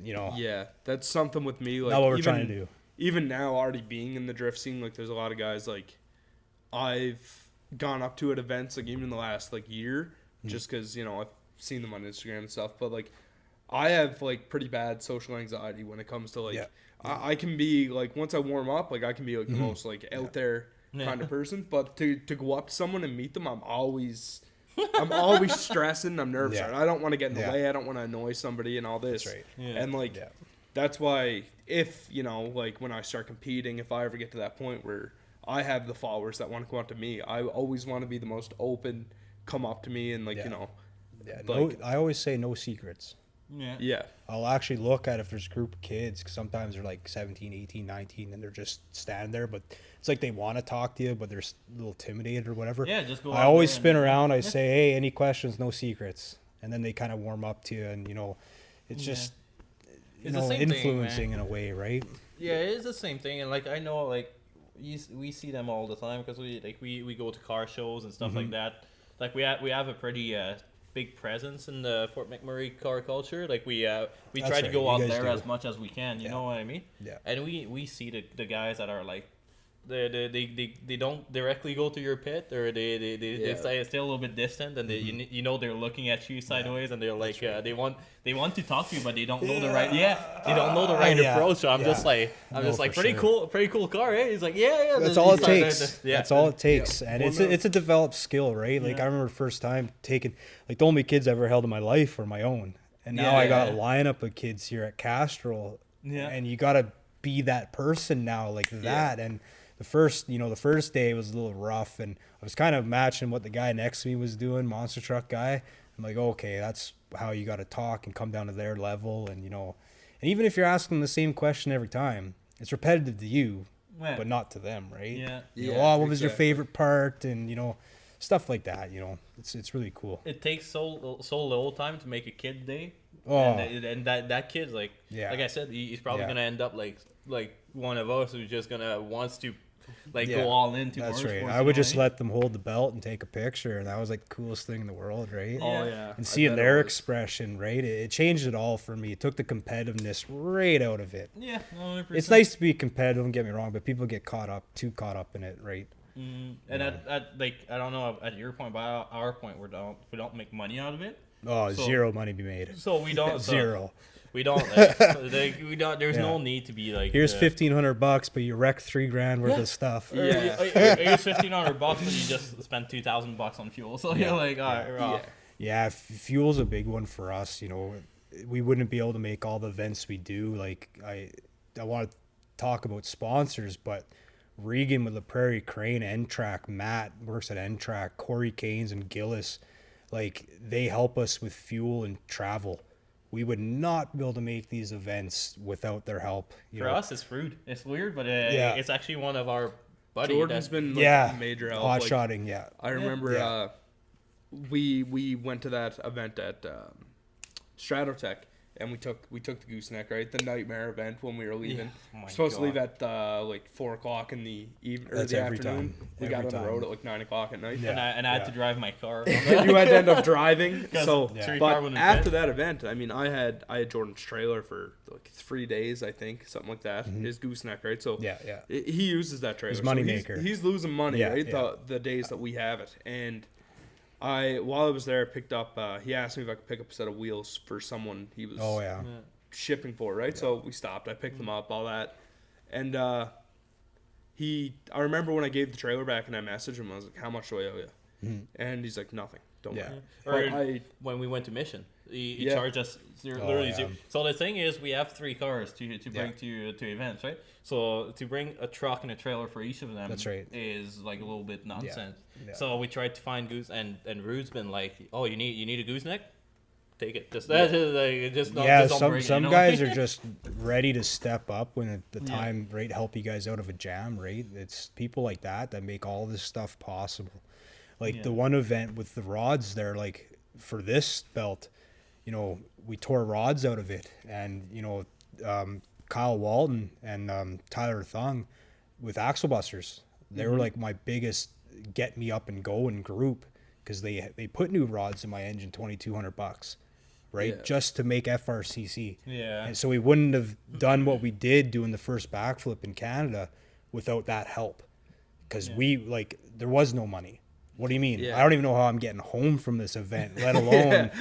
Yeah, that's something with me. Like not what we're trying to do. Even now, already being in the drift scene, like there's a lot of guys like I've gone up to at events, like even in the last like year, just because you know I've seen them on Instagram and stuff. But like I have like pretty bad social anxiety when it comes to like I can be like once I warm up, like I can be like the most like out there kind of person. But to go up to someone and meet them, I'm always stressing. I'm nervous. Yeah. I don't want to get in the way. I don't want to annoy somebody and all this. That's right. Yeah. And like that's why if you know like when I start competing, if I ever get to that point where I have the followers that want to come up to me, I always want to be the most open. Come up to me and like you know. Yeah. Like, I always say no secrets. Yeah. I'll actually look at if there's a group of kids, because sometimes they're like 17, 18, 19, and they're just standing there, but it's like they want to talk to you, but they're a little intimidated or whatever. Yeah, just go. I always spin around. I say, hey, any questions, no secrets. And then they kind of warm up to you, and, you know, it's just, It's the same influencing thing, in a way, right? Yeah, it is the same thing. And, like, I know, like, we see them all the time because we go to car shows and stuff like that. Like, we have a pretty big presence in the Fort McMurray car culture. Like we try to go out there as much as we can. You know what I mean? Yeah. And we see the guys that are like they don't directly go to your pit, or they stay a little bit distant, and they you know they're looking at you sideways, and they're like they want to talk to you, but they don't know the right they don't know the right approach. So I'm just like pretty cool car, eh? He's like that's all it takes. That's all it takes, and it's a developed skill, right? Like I remember the first time taking like the only kids I ever held in my life were my own, and now I got a lineup of kids here at Castrol, and you got to be that person now, like that, and. The first day was a little rough, and I was kind of matching what the guy next to me was doing, monster truck guy. I'm like, okay, that's how you got to talk and come down to their level, and and even if you're asking the same question every time, it's repetitive to you, but not to them, right? Yeah. What was your favorite part, and stuff like that. It's really cool. It takes so little time to make a kid day. Oh. And that kid's like I said, he's probably gonna end up like one of us who's just wants to go all into that's motorsports. right. I would just let them hold the belt and take a picture, and that was like the coolest thing in the world, right? Oh yeah. And seeing their expression, right? It changed it all for me. It took the competitiveness right out of it. Yeah, 100%. It's nice to be competitive, don't get me wrong, but people get too caught up in it, right? And at I don't know at your point, but at our point, we don't make money out of it. Oh, zero money to be made. So we don't zero. We don't. We don't. There's no need to be like. Here's $1,500, but you wrecked $3,000 worth of stuff. Here's $1,500, but you just spent $2,000 on fuel. So you're like, all right, yeah. Fuel's a big one for us. We wouldn't be able to make all the events we do. Like I want to talk about sponsors, but Regan with the Prairie Crane, N-Track, Matt works at N-Track, Corey Canes and Gillis, like they help us with fuel and travel. We would not be able to make these events without their help. For us, it's rude. It's weird, but it's actually one of our buddies. Jordan's been a major help. Hot shotting, I remember we went to that event at Stratotech, and we took the gooseneck, right, the nightmare event when we were leaving. Oh my We're supposed to leave God. at like 4:00 in the evening or That's the every afternoon. time. We got on the road at like 9:00 at night. Yeah. And I had to drive my car. You had to end up driving. So, Yeah. but after that event, I mean, I had Jordan's trailer for like 3 days, I think, something like that. His gooseneck, right? So Yeah. he uses that trailer. His So moneymaker. he's losing money, Yeah, right? yeah. The days that we have it, and while I was there, I picked up. He asked me if I could pick up a set of wheels for someone he was Oh yeah. shipping for, right? So we stopped. I picked them up, all that, and I remember when I gave the trailer back and I messaged him, I was like, "How much do I owe you?" And he's like, "Nothing. Don't Yeah. worry." Or when we went to Mission, he Yeah. charged us literally yeah. zero. So the thing is, we have 3 cars to bring to events, right? So to bring a truck and a trailer for each of them, That's right. is like a little bit nonsense. Yeah. So we tried to find goose, and Rude's been like, "Oh, you need a gooseneck? Take it." Just that, like, just not, Yeah, just don't break it, some you know? guys are just ready to step up when the time, right, help you guys out of a jam, right? It's people like that make all this stuff possible. Like the one event with the rods there, like for this belt, you know, we tore rods out of it, and you know, Kyle Walton and Tyler Thung with Axle Busters, they were like my biggest get me up and going group, because they put new rods in my engine, $2,200, right? Yeah. Just to make FRCC. Yeah. And so we wouldn't have done what we did doing the first backflip in Canada without that help, because there was no money. What do you mean? Yeah. I don't even know how I'm getting home from this event, let alone,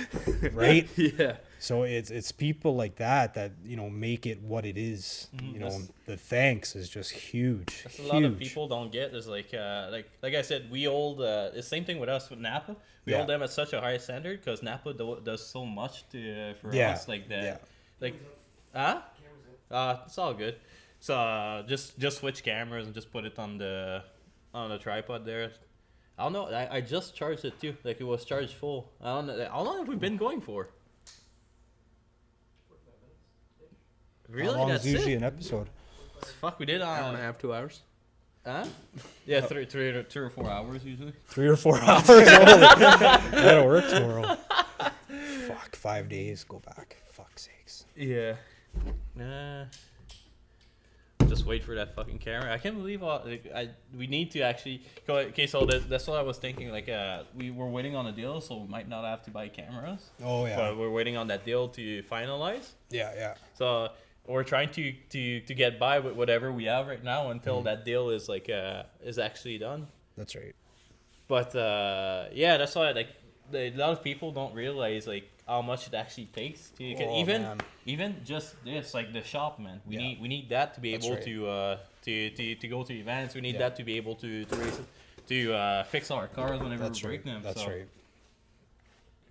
right? Yeah. So it's people like that, you know, make it what it is. You know, the thanks is just huge. That's a lot of people don't get. There's like I said, we hold the same thing with us with Napa. We hold them at such a high standard because Napa does so much for us, like that. Like, it's all good. So just switch cameras and just put it on the tripod there. I don't know. I just charged it too. Like, it was charged full. I don't know. How long have we been going for? Really? How long That's is usually it? an episode? Fuck, we did Hour and a half, 2 hours. Huh? Yeah, 3 or 4 hours usually. 3 or 4 hours. That'll work tomorrow. Fuck, 5 days. Go back. Fuck's sakes. Yeah. Just wait for that fucking camera. I can't believe we need to actually. Okay, so that's what I was thinking. Like, we were waiting on a deal, so we might not have to buy cameras. Oh yeah. But we're waiting on that deal to finalize. Yeah. So we're trying to get by with whatever we have right now until that deal is is actually done. That's right. But that's why a lot of people don't realize like how much it actually takes to even just this, like the shop, man. We need that to be able to go to events. We need that to be able to race it, to fix our cars whenever we break them. That's so. right.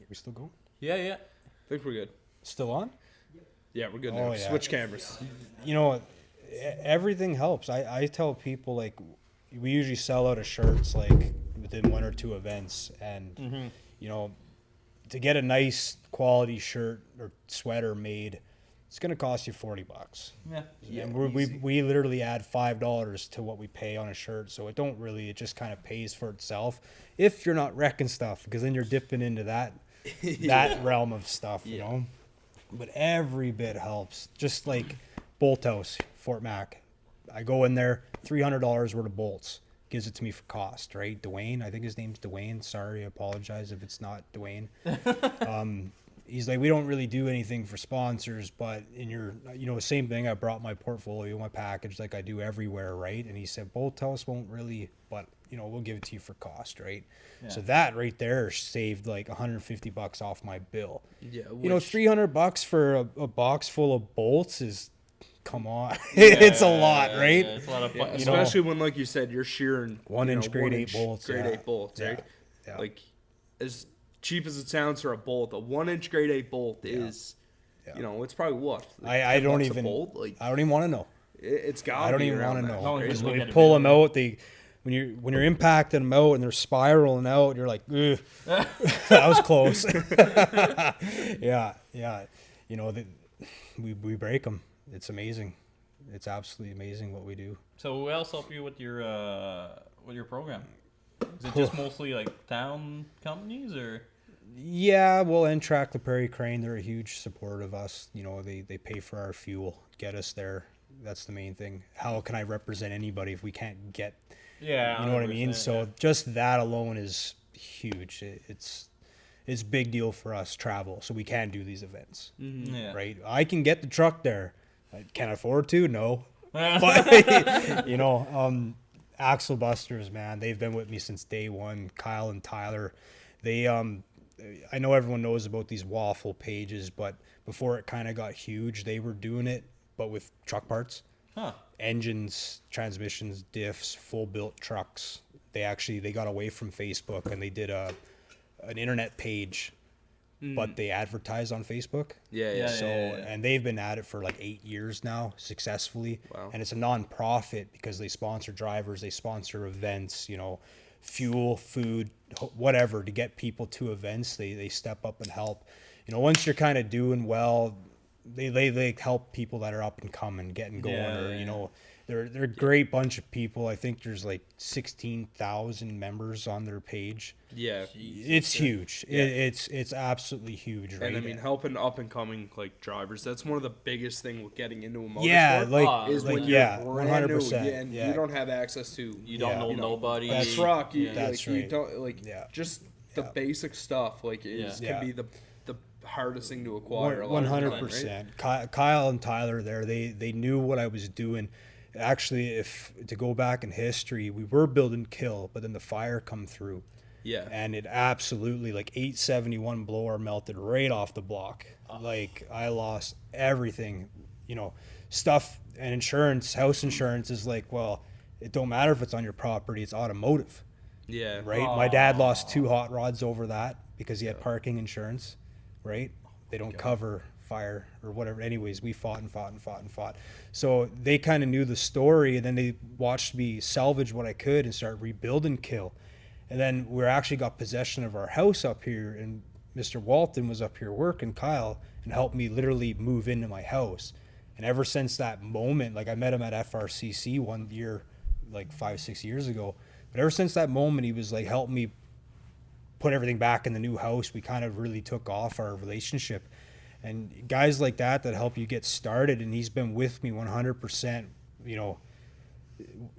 We still going? Yeah. I think we're good. Still on? Yeah, we're good Oh, now. yeah. Switch cameras. You know, everything helps. I tell people, like, we usually sell out of shirts like within 1 or 2 events, and you know, to get a nice quality shirt or sweater made, it's gonna cost you $40. Yeah. And we literally add $5 to what we pay on a shirt, so it just kind of pays for itself if you're not wrecking stuff, because then you're dipping into that realm of stuff, you know. But every bit helps. Just like Bolt House, Fort Mac, I go in there, $300 worth of bolts, gives it to me for cost, right? Dwayne, I think his name's Dwayne. Sorry, I apologize if it's not Dwayne. He's like, we don't really do anything for sponsors, but in your, you know, same thing. I brought my portfolio, my package, like I do everywhere, right? And he said, Bolt House won't really, but you know, we'll give it to you for cost, right? Yeah. So that right there saved like $150 off my bill. Yeah, you know, $300 for a box full of bolts is, come on, it's a lot, right? Yeah, it's a lot of fun. Especially when, like you said, you're shearing 1 inch grade 8 bolts. Grade 8 bolts, right? Yeah. Like, as cheap as it sounds for a bolt, a 1 inch grade 8 bolt is, you know, it's probably what? Like I don't even want to know. It's got. I don't even want to know. No, Because when we pull them out, when you're impacting them out and they're spiraling out, you're like, ugh, that was close. yeah. You know, we break them. It's amazing. It's absolutely amazing what we do. So who else help you with your program? Is it just mostly like town companies, or? Yeah, well, and Track the Prairie Crane, they're a huge support of us. You know, they pay for our fuel, get us there. That's the main thing. How can I represent anybody if we can't get, Yeah, you know what I mean? 100%, So yeah. just that alone is huge. It's big deal for us travel, so we can do these events, Yeah. right? I can get the truck there. I can't afford to, no. But, you know, Axle Busters, man, they've been with me since day one. Kyle and Tyler, they I know everyone knows about these waffle pages, but before it kind of got huge, they were doing it, but with truck parts, Huh. engines, transmissions, diffs, full built trucks. They got away from Facebook and they did an internet page, but they advertise on Facebook. Yeah. So, and they've been at it for like 8 years now, successfully. Wow. And it's a non-profit because they sponsor drivers, they sponsor events, you know, fuel, food, whatever, to get people to events. They step up and help. You know, once you're kind of doing well, they help people that are up and coming, getting going, you know, they're a great bunch of people. I think there's like 16,000 members on their page. Yeah. It's huge. Yeah. It's absolutely huge, right? And I mean, helping up and coming like drivers, that's one of the biggest thing with getting into a motorsport. Yeah, like, is like when yeah, you're brand new, 100%. and yeah. you don't have access to You don't know you nobody. a truck. You, That's like, right. You don't like just the basic stuff. Like can be the hardest thing to acquire. 100%. Kyle and Tyler there, they knew what I was doing. Actually, if to go back in history, we were building kill, but then the fire come through. Yeah. And it absolutely, like 871 blower melted right off the block. Like I lost everything, you know, stuff and insurance, house insurance is like, well, it don't matter if it's on your property, it's automotive. Yeah. Right? My dad lost 2 hot rods over that because he had parking insurance, right? They don't cover fire or whatever. Anyways, we fought. So they kind of knew the story, and then they watched me salvage what I could and start rebuilding kill. And then we actually got possession of our house up here, and Mr. Walton was up here working, Kyle, and helped me literally move into my house. And ever since that moment, like I met him at FRCC one year, like 5-6 years ago. But ever since that moment, he was like helping me put everything back in the new house. We kind of really took off our relationship. And guys like that help you get started, and he's been with me 100%, you know,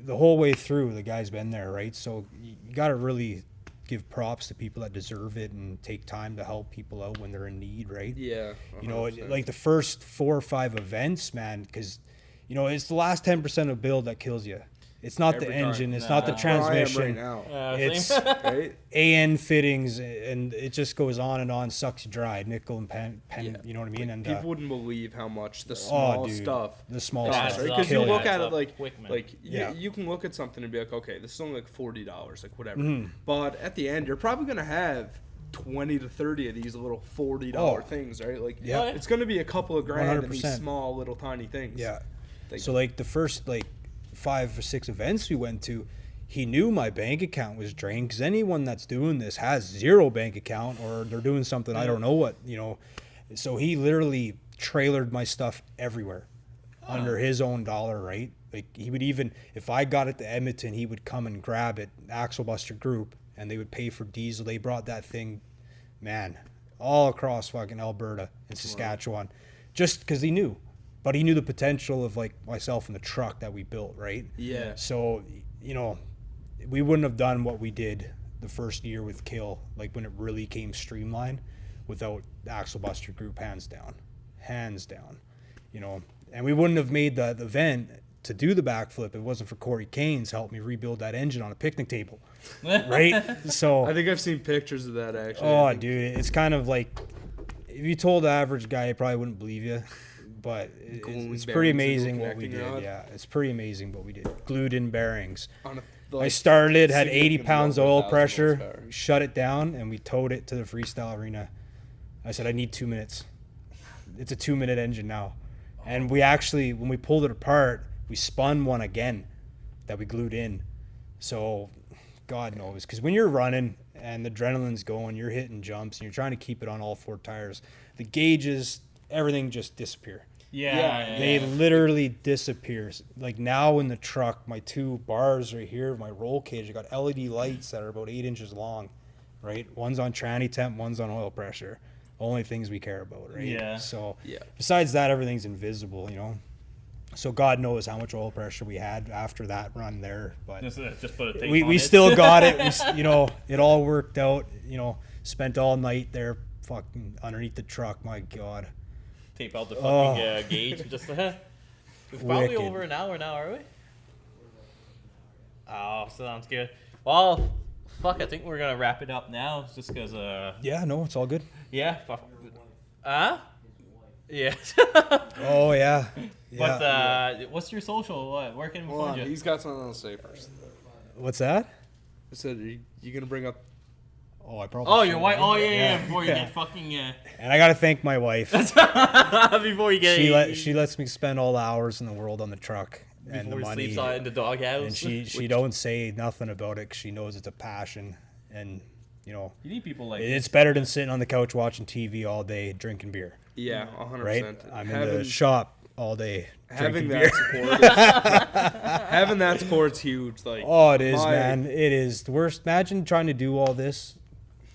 the whole way through. The guy's been there, right? So you got to really give props to people that deserve it and take time to help people out when they're in need, right? Yeah. 100%. You know, like the first 4 or 5 events, man, because, you know, it's the last 10% of build that kills you. It's not Every the time. engine. It's not the That's where I am transmission. right now. It's Right? AN fittings, and it just goes on and on, sucks you dry, nickel and pen, you know what I mean? And People wouldn't believe how much the small dude, stuff. the small Yeah, stuff, it's Because you up. look Yeah, at it's it up like, quick, man. Yeah. you can look at something and be like, okay, this is only like $40, like whatever. Mm-hmm. But at the end, you're probably gonna have 20 to 30 of these little $40 things, right? Like, Yeah. it's gonna be a couple of grand in these 100%. small little tiny things. Yeah. Like- So like the first like 5 or 6 events we went to, he knew my bank account was drained, because anyone that's doing this has 0 bank account, or they're doing something I don't know what, you know. So he literally trailered my stuff everywhere under his own dollar, right? Like he would even, if I got it to Edmonton, he would come and grab it, Axle Buster Group, and they would pay for diesel. They brought that thing, man, all across fucking Alberta and Saskatchewan, just because he knew. But he knew the potential of like myself and the truck that we built, right? Yeah. So, you know, we wouldn't have done what we did the first year with Kill, like when it really came streamlined, without the Axle Buster Group, hands down, you know. And we wouldn't have made the event to do the backflip if it wasn't for Corey Kane's help me rebuild that engine on a picnic table, right? So I think I've seen pictures of that actually. oh, dude, it's kind of like, if you told the average guy, he probably wouldn't believe you. But it's pretty amazing what we did. Yeah, it's pretty amazing what we did. Glued in bearings. I started, had 80 pounds of oil pressure, shut it down, and we towed it to the Freestyle arena. I said, I need 2 minutes. It's a 2-minute engine now. And we actually, when we pulled it apart, we spun one again that we glued in. So God knows, because when you're running and the adrenaline's going, you're hitting jumps, and you're trying to keep it on all 4 tires, the gauges, everything just disappear. They literally disappear. Like now in the truck, my 2 bars right here, my roll cage, I got LED lights that are about 8 inches long, right? One's on tranny temp, one's on oil pressure. Only things we care about, right? Yeah. So Yeah. besides that, everything's invisible, you know. So God knows how much oil pressure we had after that run there, but Just put a tape on we it. still got it. You know, it all worked out. You know, spent all night there, fucking underneath the truck. My God. Tape out the fucking gauge. Just it's probably Wicked. over an hour now, are we? Oh, sounds good. Well, fuck, I think we're gonna wrap it up now, just because. Yeah, no, it's all good. Yeah. Fuck. Huh? Yeah. Oh yeah. But what's your social? Where can we Hold find on, you? he's got something else to say first. What's that? I said, you gonna bring up? Oh, I probably. Oh, should. your wife. Oh, yeah. Before you Yeah. get fucking. And I gotta thank my wife. Before you get. She lets me spend all the hours in the world on the truck and the Before he money. sleeps out in the doghouse. And she don't say nothing about it 'cause she knows it's a passion, and you know You need people like. it's better than sitting on the couch watching TV all day drinking beer, Yeah, 100%. right? I'm in the shop all day having drinking that beer. support. Having that support's huge. Like, Oh, it is, man. It is the worst. Imagine trying to do all this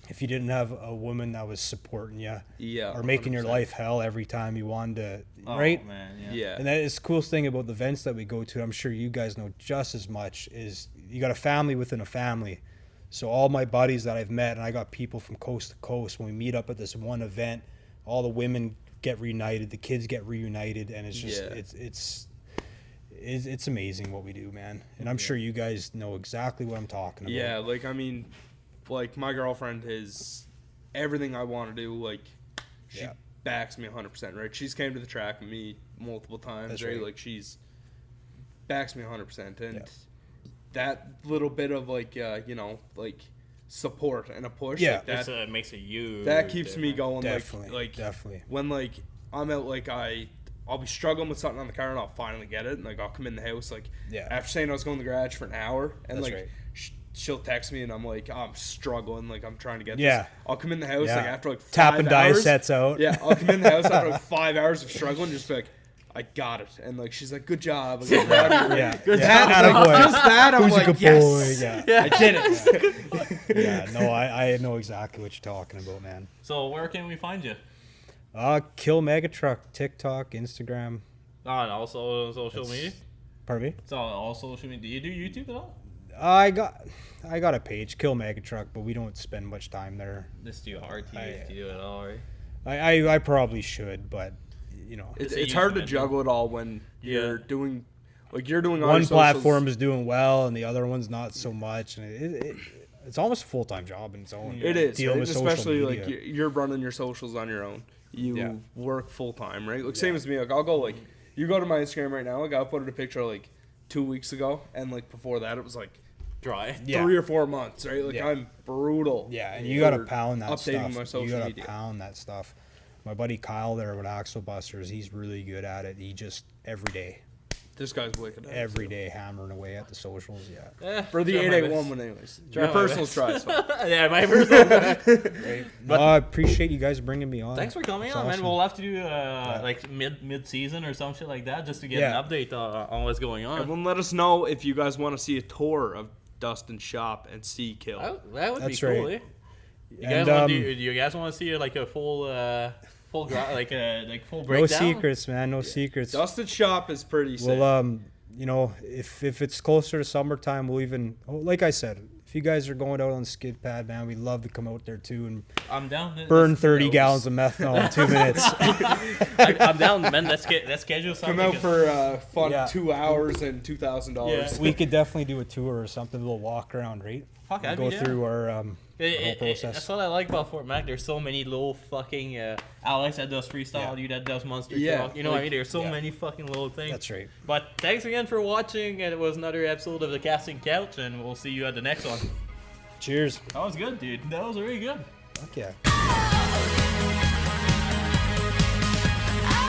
if you didn't have a woman that was supporting you, Yeah, or making your 100%. life hell every time you wanted to, Oh, right? man, Yeah. And that is the coolest thing about the events that we go to. I'm sure you guys know just as much. Is you got a family within a family. So all my buddies that I've met, and I got people from coast to coast. When we meet up at this one event, all the women get reunited, the kids get reunited, and it's just it's amazing what we do, man. And I'm sure you guys know exactly what I'm talking about. Yeah, like, I mean, like, my girlfriend is everything I want to do. Like, she backs me 100%, right? She's came to the track with me multiple times, That's right? right. Like, she's backs me 100%. And that little bit of, like, you know, like, support and a push, Yeah. like, that, That makes a huge. that keeps me going. Definitely, like definitely. when, like, I'm out, like, I'll be struggling with something on the car and I'll finally get it. And, like, I'll come in the house, like, after saying I was going to the garage for an hour. And, That's like, right. she'll text me and I'm like, oh, I'm struggling. Like, I'm trying to get Yeah. this. I'll come in the house, like, after, like, 5 tapping die hours. sets out. Yeah, I'll come in the house after, like, 5 hours of struggling, just be like, I got it. And, like, she's like, good job. Like, I'm proud of you. Yeah. Good Yeah. job. Attaboy. Like, just that, I'm Who's a like, good yes. boy? Yeah. I did it. Yeah, no, I know exactly what you're talking about, man. So where can we find you? Kill Megatruck, TikTok, Instagram. And also social media. Pardon me? It's all social media. Do you do YouTube at all? I got a page, Kill Megatruck, but we don't spend much time there. It's too hard to do it all, right? I probably should, but you know, It's hard to juggle it all when you're doing, like, you're doing all one your socials. platform is doing well and the other one's not so much, and it's almost a full-time job in its own. It is, dealing right? with social Especially media. like you're running your socials on your own. You work full time, right? Like, same Yeah. as me. Like, I'll go, like, you go to my Instagram right now. Like, I uploaded a picture like 2 weeks ago, and like before that, it was like Dry. 3 or 4 months, right? Like, Yeah. I'm brutal. Yeah, and you got to for pound that updating stuff. my social You got to media. pound that stuff. My buddy Kyle there with Axle Busters, he's really good at it. He just This guy's wicked. every day hammering away at the socials. Yeah. For the Try my 881 best. one, anyways. Try Your my personal best. tries. Yeah, my personal. No, I appreciate you guys bringing me on. Thanks for coming It's on, man. awesome. We'll have to do like mid season or some shit like that, just to get an update on what's going on. Everyone, let us know if you guys want to see a tour of Dustin's shop and see Kill. That would be That's cool, right. eh? You And, guys do you guys want to see like a full full no breakdown? secrets, man. No secrets. Dustin's shop is pretty sick. Well, you know, if it's closer to summertime, we'll even, like I said, if you guys are going out on the skid pad, man, we'd love to come out there too and I'm down. burn 30 gallons of methanol in 2 minutes. I'm down, man. Let's schedule something. Come out for a fun Yeah. 2 hours and $2,000. Yeah. We could definitely do a tour or something, a little walk around, right? Fuck, that'd Go be down. through our whole process. That's what I like about Fort Mac. There's so many little fucking Alex that does freestyle, you that does monster truck. You know what I mean? There's so many fucking little things. That's right. But thanks again for watching, and it was another episode of the Casting Couch, and we'll see you at the next one. Cheers. That was good, dude. That was really good. Fuck yeah.